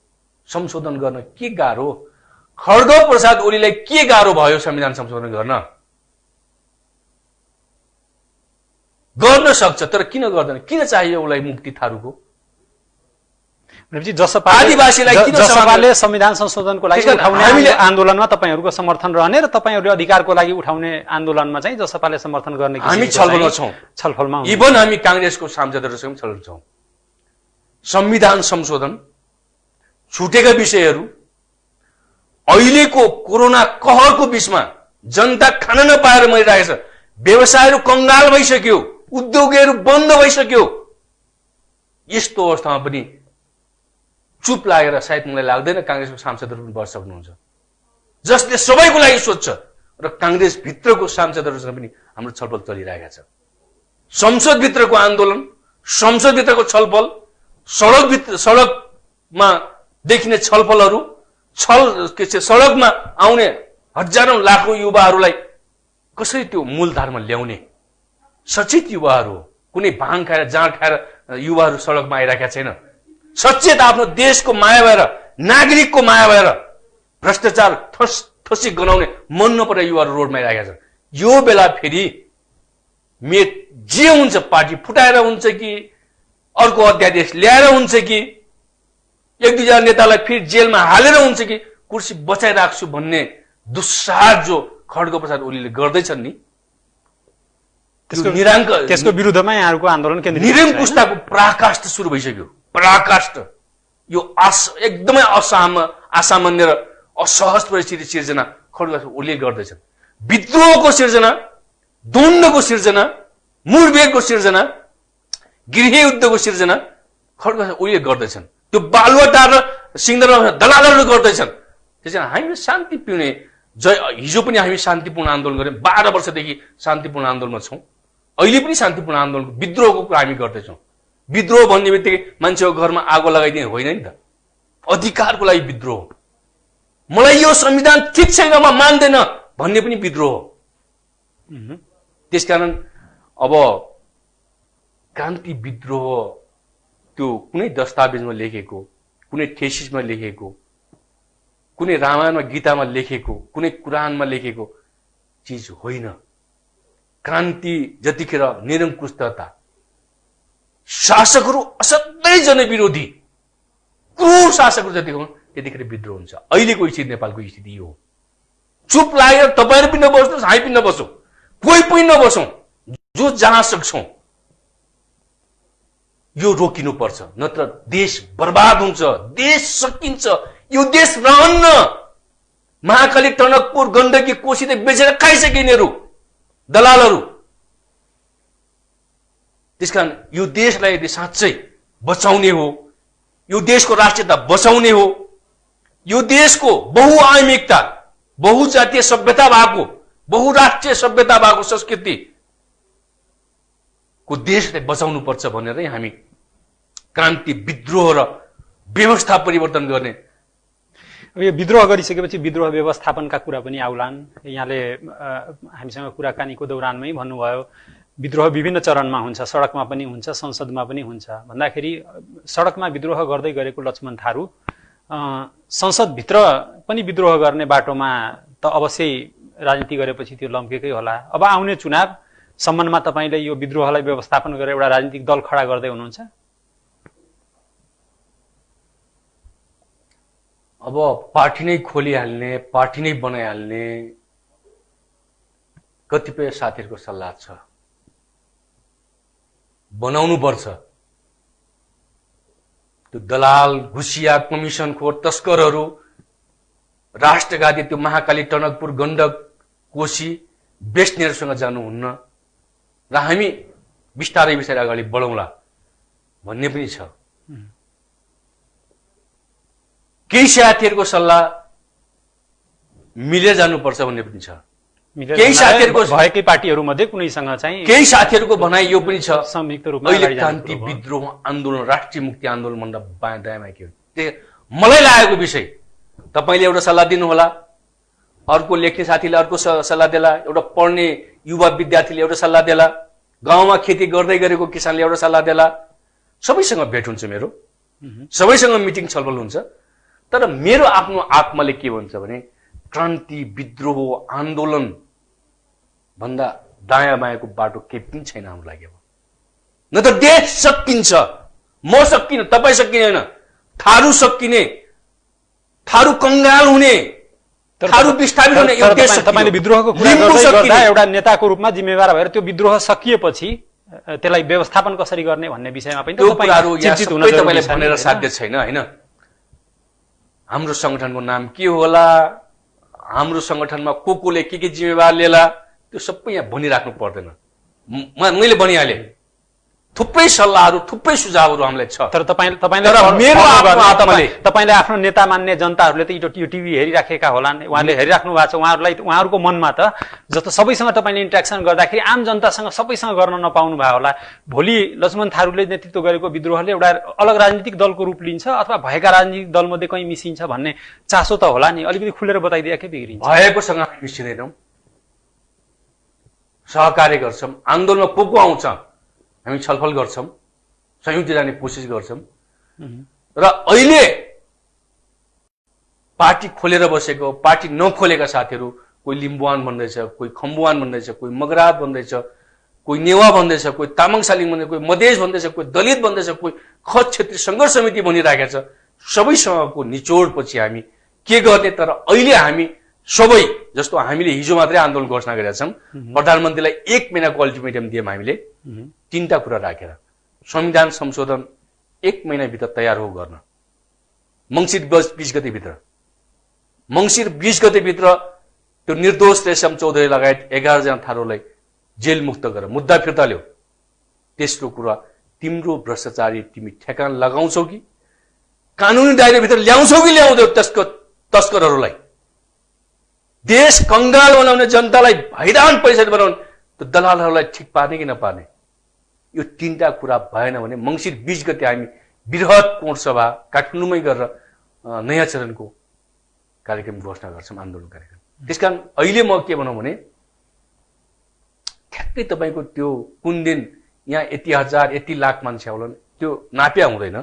संशोधन गर्न के गाह्रो? खड्ग प्रसाद ओलीलाई के गाह्रो भयो संविधान संशोधन गर्न सक्छ, तर किन गर्दैन? किन चाहियो उसलाई मुक्ति थारूको? जसपाले संविधान संशोधनको लागि उठाउने आन्दोलनमा तपाईँहरूको समर्थन रहने र तपाईँहरूले अधिकारको लागि उठाउने आन्दोलनमा चाहिँ जसपाले समर्थन गर्ने हामी छलफलमा छौँ। छलफलमा इभन हामी कांग्रेसको सांसदहरूसँग छलफल छौँ। संविधान संशोधन, छुटेका विषयहरू, अहिलेको कोरोना कहरको बीचमा जनता खान नपाएर मरिरहेको छ, व्यवसायहरू कंगाल भइसक्यो, उद्योगहरू बन्द भइसक्यो। यस्तो अवस्थामा पनि चुप लागेर सायद मलाई लाग्दैन कांग्रेसको सांसदहरू पनि बस्न सक्नुहुन्छ, जसले सबैको लागि सोच्छ र कांग्रेस भित्रको सांसदहरूसँग पनि हाम्रो छलफल चलिरहेका छ। संसदभित्रको आन्दोलन, संसदभित्रको छलफल, सडकमा देखिने छलफलहरू, सडकमा आउने हजारौं लाखौं युवाहरूलाई कसरी त्यो मूलधारमा ल्याउने? सचेत युवाहरू हो, कुनै भाङ खाएर जाँड खाएर युवाहरू सडकमा आइरहेका छैन। सचेत आफ्नो देशको माया भएर, नागरिकको माया भएर भ्रष्टाचार थसी गनाउने मन नपरेर युवाहरू रोडमा आइरहेका छन्। यो बेला फेरि जे हुन्छ पार्टी फुटाएर हुन्छ कि अर्को अध्यादेश ल्याएर हुन्छ कि एक दुईजना नेतालाई फेरि जेलमा हालेर हुन्छ कि कुर्सी बचाइराख्छु भन्ने दुस्साहस जो खड्ग प्रसाद ओलीले गर्दैछन् नि, त्यसको विरुद्धमा यहाँहरूको आन्दोलन केन्द्रित छ। निरङ्कुशताको पराकाष्ठ सुरु भइसक्यो। पराकाष्ठ यो एकदमै असामान्य र असहज परिस्थिति सिर्जना खड्ग ओलीले गर्दैछन्। विद्रोहको सिर्जना, द्वन्द्वको सिर्जना, मुठभेडको सिर्जना, गृहयुद्धको सिर्जना खड्ग ओलीले गर्दैछन्। त्यो बालुवाटार र सिंहदरबारमा दलालहरूले गर्दैछन्। त्यसैले हामी शान्ति पिउने हिजो पनि हामी शान्तिपूर्ण आन्दोलन गर्यौं। 12 वर्षदेखि शान्तिपूर्ण आन्दोलनमा छौं। अहिले पनि शान्तिपूर्ण आन्दोलन, विद्रोहको कुरा हामी गर्दैछौँ। विद्रोह भन्ने बित्तिकै मान्छेको घरमा आगो लगाइदिने होइन नि त, अधिकारको लागि विद्रोह। मलाई यो संविधान ठिक छैन, म मान्दैन भन्ने पनि विद्रोह हो। त्यसकारण अब क्रान्ति विद्रोह त्यो कुनै दस्तावेजमा लेखेको, कुनै थेसिसमा लेखेको, कुनै रामायणमा गीतामा लेखेको, कुनै कुरानमा लेखेको चीज होइन। क्रान्ति जतिखेर निरङ्कुशता, शासकहरू असाध्यै जनविरोधी क्रूर शासकहरू जतिखेर त्यतिखेर विद्रोह हुन्छ। अहिलेको स्थिति, नेपालको स्थिति यो हो। चुप लागेर तपाईहरु पनि नबस्नुहोस्, हामी पनि नबसौँ, कोही पनि नबसौँ, जो जहाँ सक्छौं यो रोकिनु पर्छ, नत्र देश बर्बाद हुन्छ, देश सकिन्छ। यो देश रहन्न। महाकाली, टनकपुर, गण्डकी, कोशी त बेचेर खाइसके यिनीहरू दलालहरू। त्यसकारण यो देशलाई यदि साँच्चै बचाउने हो, यो देशको राष्ट्रियता बचाउने हो, यो देशको बहुआयामिकता, बहुजातीय सभ्यता भएको, बहुराष्ट्रिय सभ्यता भएको संस्कृति को देशलाई बचाउनु पर्छ भनेरै हामी क्रान्ति, विद्रोह र व्यवस्था परिवर्तन गर्ने। यो विद्रोह गरिसकेपछि विद्रोह व्यवस्थापनका कुरा पनि आउलान्। यहाँले हामीसँग कुराकानीको दौरानमै भन्नुभयो विद्रोह विभिन्न चरणमा हुन्छ, सडकमा पनि हुन्छ, संसदमा पनि हुन्छ भन्दाखेरि सडकमा विद्रोह गर्दै गरेको लक्ष्मण थारू संसदभित्र पनि विद्रोह गर्ने बाटोमा त अवश्य राजनीति गरेपछि त्यो लम्केकै होला। अब आउने चुनाव सम्बन्धमा तपाईले यो विद्रोहलाई व्यवस्थापन गरेर एउटा राजनीतिक दल खडा गर्दै हुनुहुन्छ? अब पार्टी नै खोलिहाल्ने, पार्टी नै बनाइहाल्ने कतिपय साथीहरूको सल्लाह छ। बनाउनु पर्छ। त्यो दलाल, घुसिया, कमिसनखोर, तस्करहरू, राष्ट्रघाती त्यो महाकाली, टनकपुर, गण्डक, कोशी बेच्नेहरूसँग जानुहुन्न र हामी बिस्तारै बिस्तारै अगाडि बढौँला भन्ने पनि छ। केही साथीहरूको सल्लाह मिलेर जानुपर्छ भन्ने पनि छ। केही साथीहरूको भएकै पार्टीहरू मध्ये कुनैसँग चाहिँ केही साथीहरूको भनाइ यो पनि छ संयुक्त रूपमा अहिले क्रान्ति, विद्रोह, आन्दोलन, राष्ट्रिय मुक्ति आन्दोलन भन्दा बायाँ दायाँमा के हो। मलाई लागेको विषय तपाईले एउटा सल्लाह दिनुहोला, अर्को लेख्ने साथीले अर्को सल्लाह देला, एउटा पढ्ने युवा विद्यार्थीले एउटा सल्लाह देला, गाउँमा खेती गर्दै गरेको किसानले एउटा सल्लाह देला। सबैसँग भेट हुन्छ मेरो, सबैसँग मिटिङ छलफल हुन्छ। तर मेरो आफ्नो आत्माले के भन्छ भने क्रान्ति, विद्रोह, आन्दोलन भन्दा दायाँ बायाँको बाटो केही पनि छैन हाम्रो लागि। न त देश सकिन्छ, म सकिन, तपाईँ सकिँदैन, थारू सकिने, थारू कंगाल हुने, थारू विस्थापित हुने, यो देश तपाईले विद्रोहको कुरा गर्दा एउटा नेताको रूपमा जिम्मेवार भएर त्यो विद्रोह सकिएपछि त्यसलाई व्यवस्थापन कसरी गर्ने भन्ने विषयमा पनि तपाईले भनेर साध्य छैन हैन। हाम्रो संगठनको नाम के होला, हाम्रो संगठनमा कोले के जिम्मेवार लिएला, त्यो सबै यहाँ भनिराख्नु पर्दैन। मैले भनिहाले थुप्रै सल्लाहहरू, थुप्रै सुझावहरू हामीलाई छ। तर तपाईले आफ्नो नेता मान्ने जनताहरूले त यो टिभी हेरिराखेका होलान्, उहाँले हेरिराख्नु भएको छ। उहाँहरूको मनमा त जस्तो सबैसँग तपाईले इन्ट्रेक्सन गर्दाखेरि आम जनतासँग सबैसँग गर्न नपाउनु भयो होला। भोलि लक्ष्मण थारूले नेतृत्व गरेको विद्रोहले एउटा अलग राजनीतिक दलको रूप लिन्छ अथवा भएका राजनीतिक दलमध्ये कहीँ मिसिन्छ भन्ने चासो त होला नि। अलिकति खुलेर बताइदिए के बिग्रिन्छ? भएकोसँग मिसिँदैनौँ, सहकार्य गर्छौँ। आन्दोलनमा को आउँछ हामी छलफल गर्छौं, संयुक्त जाने कोसिस गर्छौं। र अहिले पार्टी खोलेर बसेको, पार्टी नखोलेका साथीहरू, कोही लिम्बुवान भन्दैछ, कोही खम्बुवान भन्दैछ, कोही मगरात भन्दैछ, कोही नेवा भन्दैछ, कोही तामाङ सालिङ भन्दैछ, कोही मधेस भन्दैछ, कोही दलित भन्दैछ, कोही खस क्षेत्रीय संघर्ष समिति भनिराखेको छ। सबैसँगको निचोडपछि हामी के गर्ने? तर अहिले हामी सबै जस्तो हामीले हिजो मात्रै आन्दोलन घोषणा गरेका छौं, प्रधानमन्त्रीलाई 1 महिनाको अल्टिमेटम दियौं हामीले 3टा कुरा राखेर। संविधान संशोधन 1 महिनाभित्र तयार हो गर्न, मंसिर 20 गतेभित्र, मंसिर 20 गतेभित्र त्यो निर्दोष रेशम चौधरी लगायत 11 जना थारूलाई जेल मुक्त गर, मुद्दा फिर्ता ल्याऊ। तेस्रो कुरा, तिम्रो भ्रष्टाचारी तिमी ठेकान लगाउँछौ कि कानुनी दायराभित्र ल्याउँछौ कि ल्याउँदैौ तस्करहरूलाई? देश कंगाल बनाउने, जनतालाई हैरान परिस्थिति बनाउने त्यो दलालहरूलाई ठिक पार्ने कि नपार्ने, यो 3टा कुरा भएन भने मंसिर 20 गते हामी बृहत कोण सभा काठमाडौँमै गरेर नयाँ चरणको कार्यक्रम घोषणा गर्छौं, आन्दोलन कार्यक्रम। त्यसकारण अहिले म के भनौं भने ठ्याक्कै तपाईको त्यो कुन दिन यहाँ यति हजार यति लाख मान्छे आउलान् त्यो नाप्या हुँदैन।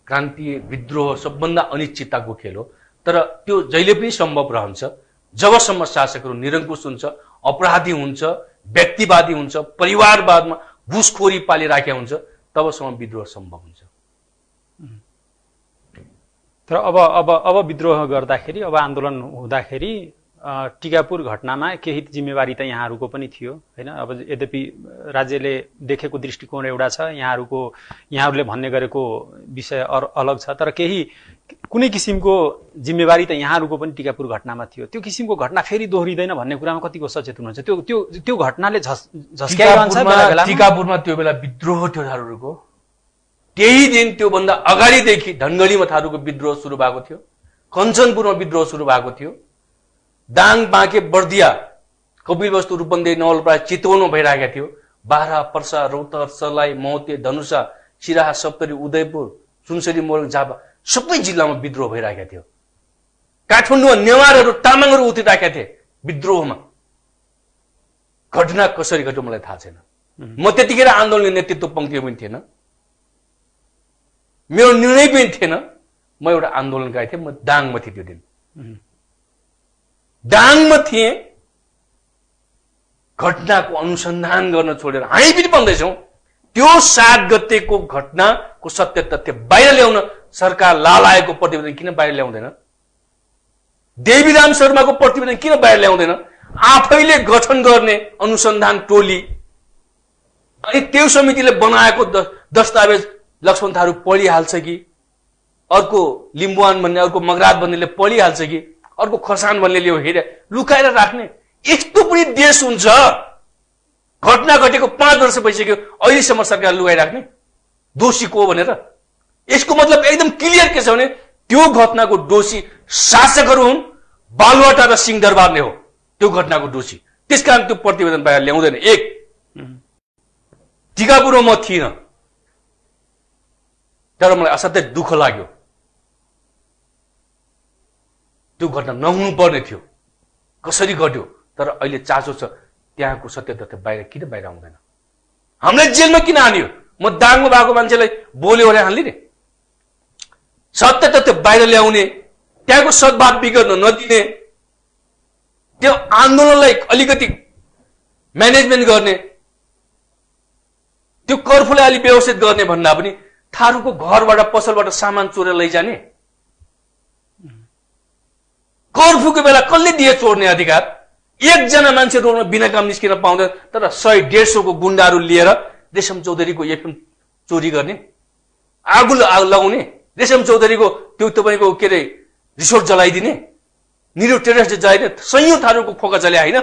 क्रान्ति, विद्रोह सबभन्दा अनिश्चितताको खेल हो। तर त्यो जहिले पनि सम्भव रहन्छ जबसम्म शासकहरू निरङ्कुश हुन्छ, अपराधी हुन्छ, व्यक्तिवादी हुन्छ, परिवारवादमा घुसखोरी पालिराखेका हुन्छ, तबसम्म विद्रोह सम्भव हुन्छ। तर अब विद्रोह गर्दाखेरि, अब आन्दोलन हुँदाखेरि टिकापुर घटनामा केही जिम्मेवारी त यहाँहरूको पनि थियो हैन? अब यद्यपि राज्यले देखेको दृष्टिकोण एउटा छ, यहाँहरूले भन्ने गरेको विषय अलग छ। तर केही कुनै किसिमको जिम्मेवारी त यहाँहरूको पनि टिकापुर घटनामा थियो। त्यो किसिमको घटना फेरि दोहोरिँदैन भन्ने कुरामा कतिको सचेत हुनुहुन्छ? त्यो त्यो त्यो घटनाले झस्क्याइरहन्छ बेला बेला। टिकापुरमा त्यो बेला विद्रोह थियो थारूहरूको। त्यही दिन त्योभन्दा अगाडिदेखि धनगढीमा थारूको विद्रोह सुरु भएको थियो, कञ्चनपुरमा विद्रोह सुरु भएको थियो, दाङ बाँके बर्दिया कपिलवस्तु रूपन्देही नवलपरासी चितवनमा भइरहेको थियो, बाह्रा पर्सा रौतहट सर्लाही मौते धनुषा सिराहा सप्तरी उदयपुर सुनसरी मोरङ झापा सबै जिल्लामा विद्रोह भइरहेको थियो। काठमाडौँमा नेवारहरू तामाङहरू उत्रिरहेका थिए विद्रोहमा। घटना कसरी घट्यो मलाई थाहा छैन। म त्यतिखेर आन्दोलनको नेतृत्व पङ्क्तिमा पनि थिएन, मेरो निर्णय पनि थिएन। म एउटा आन्दोलन गएको थिएँ, म दाङमा थिएँ त्यो दिन, दाङमा थिएँ। घटनाको अनुसन्धान गर्न छोडेर हामी पनि भन्दैछौँ त्यो 7 गतेको घटनाको सत्य तथ्य बाहिर ल्याउन सरकार लालाएको प्रतिवेदन किन बाहिर ल्याउँदैन? देवीराम शर्माको प्रतिवेदन किन बाहिर ल्याउँदैन? आफैले गठन गर्ने अनुसन्धान टोली अनि त्यो समितिले बनाएको दस्तावेज लक्ष्मण थारू पढिहाल्छ कि, अर्को लिम्बुवान भन्ने अर्को मगरात भन्नेले पढिहाल्छ कि, अर्को खरसाङ भन्नेले हेरे लुकाएर राख्ने? यस्तो पनि देश हुन्छ? घटना घटेको 5 वर्ष भइसक्यो, अहिलेसम्म सरकार लुकाइराख्ने? दोषी को भनेर? यसको मतलब एकदम क्लियर के छ भने त्यो घटनाको दोषी शासकहरू हुन्, बालुवाटा र सिंहदरबार नै हो त्यो घटनाको दोषी। त्यसकारण त्यो प्रतिवेदन बाहिर ल्याउँदैन। एक, टिकापुरमा म थिइनँ, तर मलाई असाध्यै दुःख लाग्यो। त्यो घटना नहुनु पर्ने थियो, कसरी घट्यो? तर अहिले चासो छ त्यहाँको सत्य तथ्य बाहिर किन बाहिर आउँदैन? हामीलाई जेलमा किन हान्यो? म दाङमा भएको मान्छेलाई बोल्यो भने हान्ने नि? सत्य तथ्य बाहिर ल्याउने, त्यहाँको सद्भाव बिग्रन नदिने, त्यो आन्दोलनलाई अलिकति म्यानेजमेन्ट गर्ने, त्यो कर्फ्यूलाई अलि व्यवस्थित गर्ने भन्दा पनि थारूको घरबाट पसलबाट सामान चोरेर लैजाने? कर्फ्यूको बेला कसले दिए चोर्ने अधिकार? एकजना मान्छे रोडमा बिना काम निस्किन पाउँदैन, तर 100-150 को गुण्डाहरू लिएर रेशम चौधरीको एफएम चोरी गर्ने, आगो लगाउने, रेशम चौधरीको त्यो तपाईँको के अरे रिसोर्ट जलाइदिने, निरो टेरेस जलाइदिने, सयौं थारूको खोका जले होइन?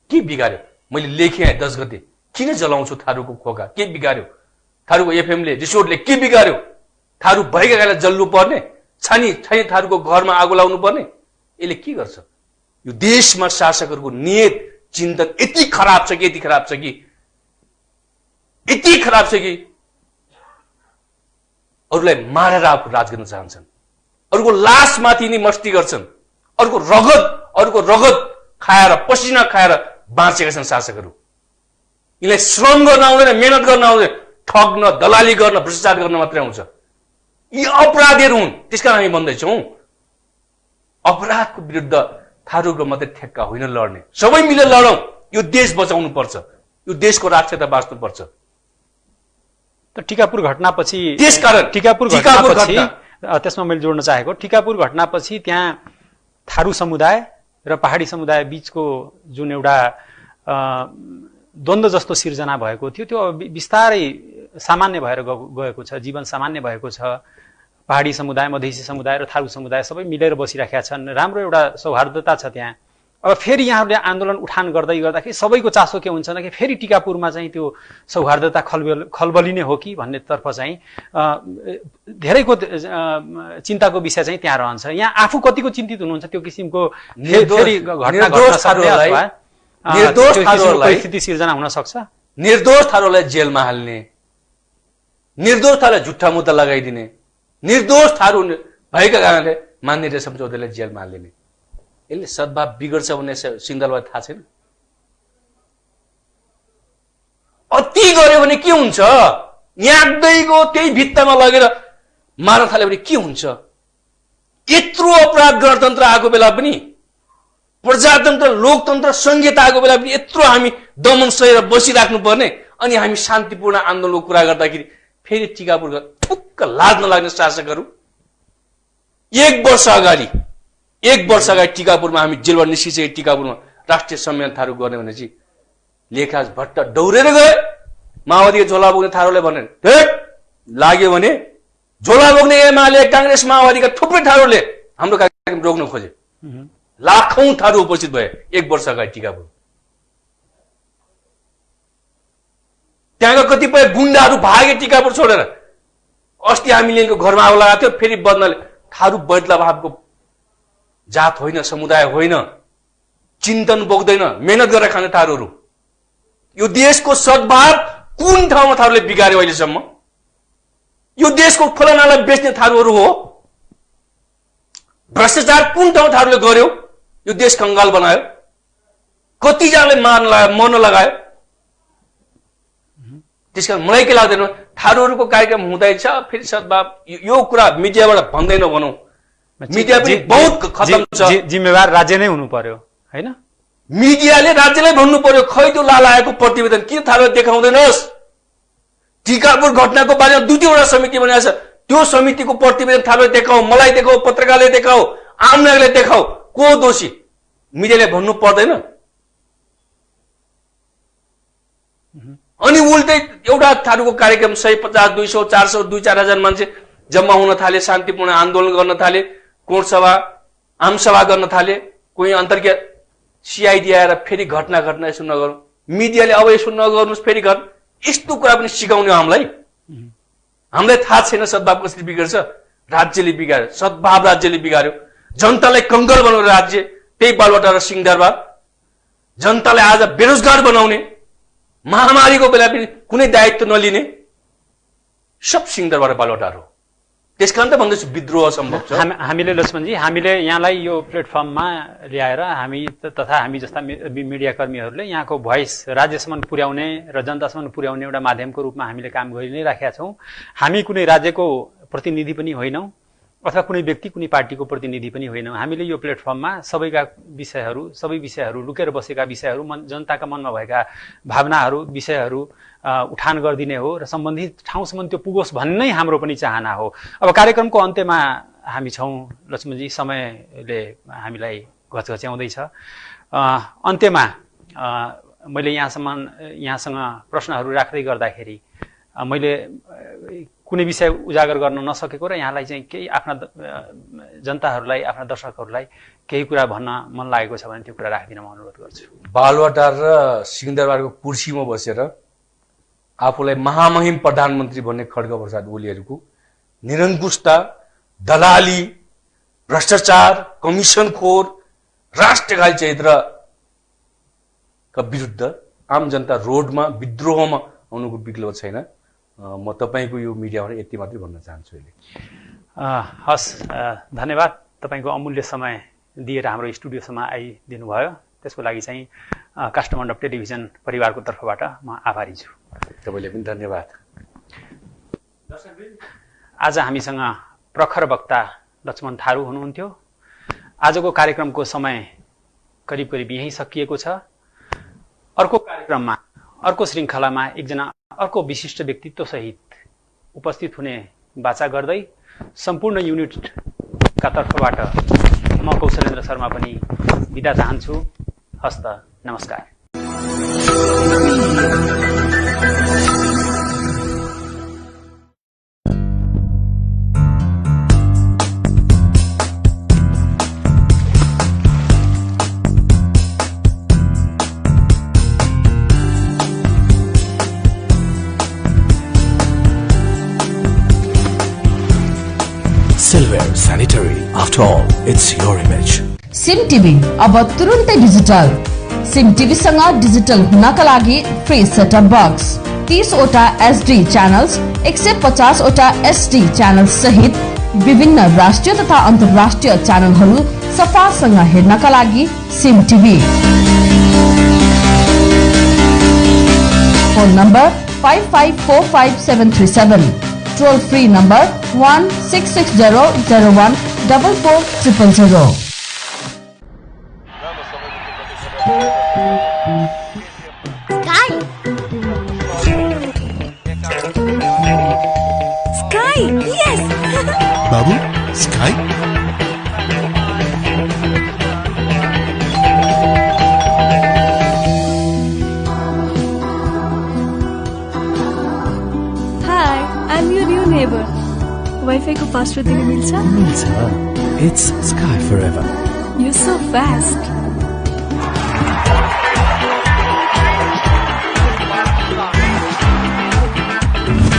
के बिगार्यो? मैले लेखेँ 10 गते, किन जलाउँछु थारूको खोका? के बिगार्यो? थारूको एफएमले रिसोर्टले के बिगार्यो? थारू भएका गाईलाई जल्नु पर्ने, छानी थारूको घरमा आगो लाउनु पर्ने? यसले के गर्छ? यो देशमा शासकहरूको नियत चिन्तन यति खराब छ कि, यति खराब छ कि, यति खराब छ कि अरूलाई मारेर राज गर्न चाहन्छन्, अरूको लासमाथि नि मस्ती गर्छन्, अरूको रगत खाएर पसिना खाएर बाँचेका छन् शासकहरू। यिनलाई श्रम गर्न आउँदैन, मेहनत गर्न आउँदैन, ठग्न, दलाली गर्न, भ्रष्टाचार गर्न मात्रै आउँछ। यी अपराधीहरू हुन्। त्यसकारण हामी भन्दैछौँ अपराधको विरुद्ध थारूको मात्रै ठेक्का होइन लड्ने, सबै मिलेर लडौँ। यो देश बचाउनु पर्छ, यो देशको राष्ट्रियता बाँच्नु पर्छ। त टिकापुर घटनापछि त्यसकारण टिकापुर घटनापछि त्यसमा मैले जोड्न चाहेको, टिकापुर घटनापछि त्यहाँ थारू समुदाय र पहाडी समुदाय बीचको जुन एउटा द्वन्द्व जस्तो सिर्जना भएको थियो त्यो बिस्तारै सामान्य भएर गएको छ, जीवन सामान्य भएको छ। पहाडी समुदाय, मधेसी समुदाय र थारू समुदाय सबै मिलेर बसिराखेका छन्, राम्रो एउटा सौहार्दता छ त्यहाँ। अब फेरि यहाँहरूले आन्दोलन उठान गर्दै गर्दाखेरि सबैको चासो के हुन्छ कि फेरि टिकापुरमा चाहिँ त्यो सौहार्दता खलबलिने हो कि भन्ने तर्फ चाहिँ धेरैको चिन्ताको विषय चाहिँ त्यहाँ रहन्छ। यहाँ आफू कतिको चिन्तित हुनुहुन्छ त्यो किसिमको फेरि घटना परिस्थिति सिर्जना हुन सक्छ? निर्दोष थारूलाई जेलमा हाल्ने, निर्दोष थारूलाई झुट्टा मुद्दा लगाइदिने, निर्दोष थारू भएका कारणले मान्य रेशम चौधरीलाई जेलमा हालिदिने, यसले सद्भाव बिग्रछ भन्ने सिंहदरबारलाई थाहा छैन? अति गर्यो भने के हुन्छ? याक्दैको त्यही भित्तामा लगेर मार्न थाल्यो भने के हुन्छ? यत्रो अपराध गणतन्त्र आएको बेला पनि, प्रजातन्त्र, लोकतन्त्र, संहिता आएको बेला पनि यत्रो हामी दमन सहेर बसिराख्नु पर्ने, अनि हामी शान्तिपूर्ण आन्दोलनको कुरा गर्दाखेरि फेरि टिकापुर पुक्क लाज नलाग्ने शासकहरू। 1 वर्ष अगाडि टिकापुरमा हामी जेलबाट निस्किसके टिकापुरमा राष्ट्रिय सम्मेलन थारू गर्ने भनेपछि लेखराज भट्ट दौडेर गए माओवादीको झोला बोक्ने थारूलाई भनेर लाग्यो भने झोला बोक्ने एमाले कांग्रेस माओवादीका थुप्रै थारूहरूले हाम्रो कार्यक्रम रोक्न खोजे। लाखौं थारू उपस्थित भए 1 वर्ष अगाडि टिकापुर। त्यहाँका कतिपय गुण्डाहरू भागे टिकापुर छोडेर। अस्ति हामीले घरमा आगो लगाएको थियो, फेरि बदनाले थारू बदलाभावको जात होइन, समुदाय होइन, चिन्तन बोक्दैन, मेहनत गरेर खाने थारूहरू। यो देशको सद्भाव कुन ठाउँमा थारूले बिगार्यो अहिलेसम्म? यो देशको खोला नाला बेच्ने थारूहरू हो। भ्रष्टाचार कुन ठाउँ थारूले गर्यो? यो देश कंगाल बनायो। कतिजनाले मर्न लगायो। त्यसकारण मलाई के लाग्दैन, थारूहरूको कार्यक्रम हुँदैछ, फेरि सद्भाव यो कुरा मिडियाबाट भन्दै नभनौँ। मिडिया पनि बहुत खतम छ। जिम्मेवार राज्य नै हुनु पर्यो हैन? मिडियाले राज्यलाई भन्नु पर्यो, खै त्यो लालाएको प्रतिवेदन किन थारूले देखाउँदैनस्? टिकापुर घटनाको बारेमा 2-3वटा समिति बनाएको छ, त्यो समितिको प्रतिवेदन थारूले देखाऊ, मलाई देखाऊ, पत्रकारले देखाऊ, आम नागरिकले देखाऊ। को दोषी? मिडियाले भन्नु पर्दैन? अनि उल्टै एउटा थारूको कार्यक्रम 150, 200, 400, 2-4 हजार मान्छे जम्मा हुन थाले, शान्तिपूर्ण आन्दोलन गर्न थाले, कोर्ट सभा, आम सभा गर्न थाले। कोही अन्तर्क्रिया सीआईडी आएर फेरि घटना यसो नगरौँ। मिडियाले अब यसो नगर्नुहोस्, फेरि यस्तो कुरा पनि सिकाउने हामीलाई। हामीलाई थाहा छैन सद्भाव कसरी बिग्रिन्छ? राज्यले बिगार्यो, सद्भाव राज्यले बिगार्यो। जनतालाई कंगाल बनाउने राज्य, त्यही बालुवाटार र सिंहदरबार। जनतालाई आज बेरोजगार बनाउने, महामारीको बेला पनि कुनै दायित्व नलिने, सब सिंहदरबार र बालुवाटार हो। त्यसकारण त भन्दैछु विद्रोह सम्भव छ। हामीले लक्ष्मणजी, हामीले यहाँलाई यो प्लेटफर्ममा ल्याएर हामी तथा हामी जस्ता मिडिया कर्मीहरूले यहाँको भोइस राज्यसम्म पुर्याउने र जनतासम्म पुर्याउने एउटा माध्यमको रूपमा हामीले काम गरि नै राखेका छौँ। हामी कुनै राज्यको प्रतिनिधि पनि होइनौँ अथवा कुनै व्यक्ति, कुनै पार्टीको प्रतिनिधि पनि होइनौँ। हामीले यो प्लेटफर्ममा सबै विषयहरू लुकेर बसेका विषयहरू, जनताका मनमा भएका भावनाहरू, विषयहरू उठान गरिदिने हो र सम्बन्धित ठाउँसम्म त्यो पुगोस् भन्ने नै हाम्रो पनि चाहना हो। अब कार्यक्रमको अन्त्यमा हामी छौँ लक्ष्मणजी, समयले हामीलाई घचघच्याउँदैछ। अन्त्यमा मैले यहाँसँग प्रश्नहरू राख्दै गर्दाखेरि मैले कुनै विषय उजागर गर्न नसकेको र यहाँलाई चाहिँ केही आफ्ना जनताहरूलाई, आफ्ना दर्शकहरूलाई केही कुरा भन्न मन लागेको छ भने त्यो कुरा राखिदिन म अनुरोध गर्छु। बालुवाटार र सिंहदरबारको कुर्सीमा बसेर आफूलाई महामहिम प्रधानमन्त्री भन्ने खड्गप्रसाद ओलीहरूको निरङ्कुशता, दलाली, भ्रष्टाचार, कमिसनखोर, राष्ट्रघाती चरित्रका विरुद्ध आम जनता रोडमा विद्रोहमा आउनुको विकल्प छैन। म तपाईँको यो मिडियाबाट यति मात्रै भन्न चाहन्छु अहिले। हस्, धन्यवाद। तपाईँको अमूल्य समय दिएर हाम्रो स्टुडियोसम्म आइदिनु भयो, त्यसको लागि चाहिँ काष्ठमण्डप टेलिभिजन परिवारको तर्फबाट म आभारी छु। तपाईँले पनि धन्यवाद। आज हामीसँग प्रखर वक्ता लक्ष्मण थारू हुनुहुन्थ्यो। आजको कार्यक्रमको समय करिब यहीँ सकिएको छ। अर्को कार्यक्रममा, अर्को श्रृङ्खलामा एकजना अर्को विशिष्ट व्यक्तित्व सहित उपस्थित हुने वाचा गर्दै सम्पूर्ण युनिटका तर्फबाट म कौशलेन्द्र शर्मा पनि बिदा चाहन्छु। हस्त, नमस्कार। Silver Sanitary. After all, it's your image. SIM TV अब तुरुन्तै डिजिटल। सिम टिभी सँग डिजिटल हुनका लागि फ्री सेटअप बक्स, 30 वटा एचडी च्यानल्स, 150 वटा एचडी च्यानल्स सहित विभिन्न राष्ट्रिय तथा अन्तर्राष्ट्रिय च्यानलहरू सफासँग हेर्नका लागि SIM TV. Phone number 55454737, toll free number 166001440000। Sky! Yes! Babu, Sky? Hi, I'm your new neighbor. Wifi को पासवर्ड दिन मिल्छ? It's Sky Forever. You're so fast.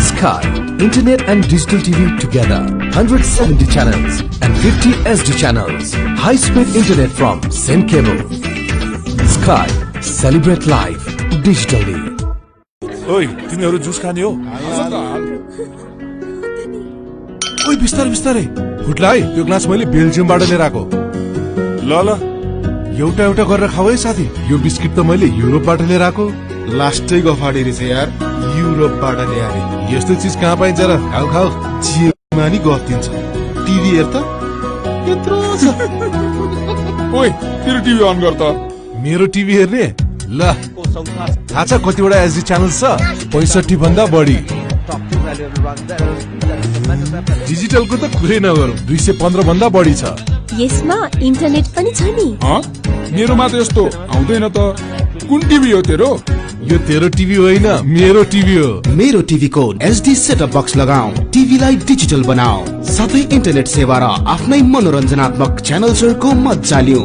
Sky, internet and digital TV together. 170 channels and 50 SD channels. High-speed internet from Sen Cable. Sky, celebrate life digitally. ओइ तिमीहरु juice खाने हो? ओइ बिस्तारै बिस्तारै फुट्ला है, त्यो ग्लास मैले बेल्जियमबाट लिएर आएको। ल ल एउटा एउटा गरेर खाऊ है साथी। यो बिस्किट त मैले युरोपबाट लिएर आएको। लास्टै गफाडी रहेछ यार, युरोपबाट ल्याए। यस्तो चीज कहाँ पाइन्छ र? खाऊ खाऊ, जिउमा नि गफ दिन्छ। टिभी हेर त, यत्रो छ। ओइ तेरो टिभी अन गर त। मेरो टिभी हेर्ने? ल थाहा छ कतिवटा एसडी च्यानल छ? 65 भन्दा बढी। डिजिटलको त कुरै नगरौँ, 215 भन्दा बढी छ। यसमा इन्टरनेट पनि छ नि? मेरोमा त यस्तो आउँदैन त। कुन टिभी हो तेरो? यो तेरो टिभी होइन, मेरो टिभी हो। मेरो टिभी को एसडी सेटअप बक्स लगाऊ, टिभीलाई डिजिटल बनाऊ, साथै इन्टरनेट सेवा र आफ्नै मनोरञ्जनात्मक च्यानल्सहरुको मज्जा लिऊ।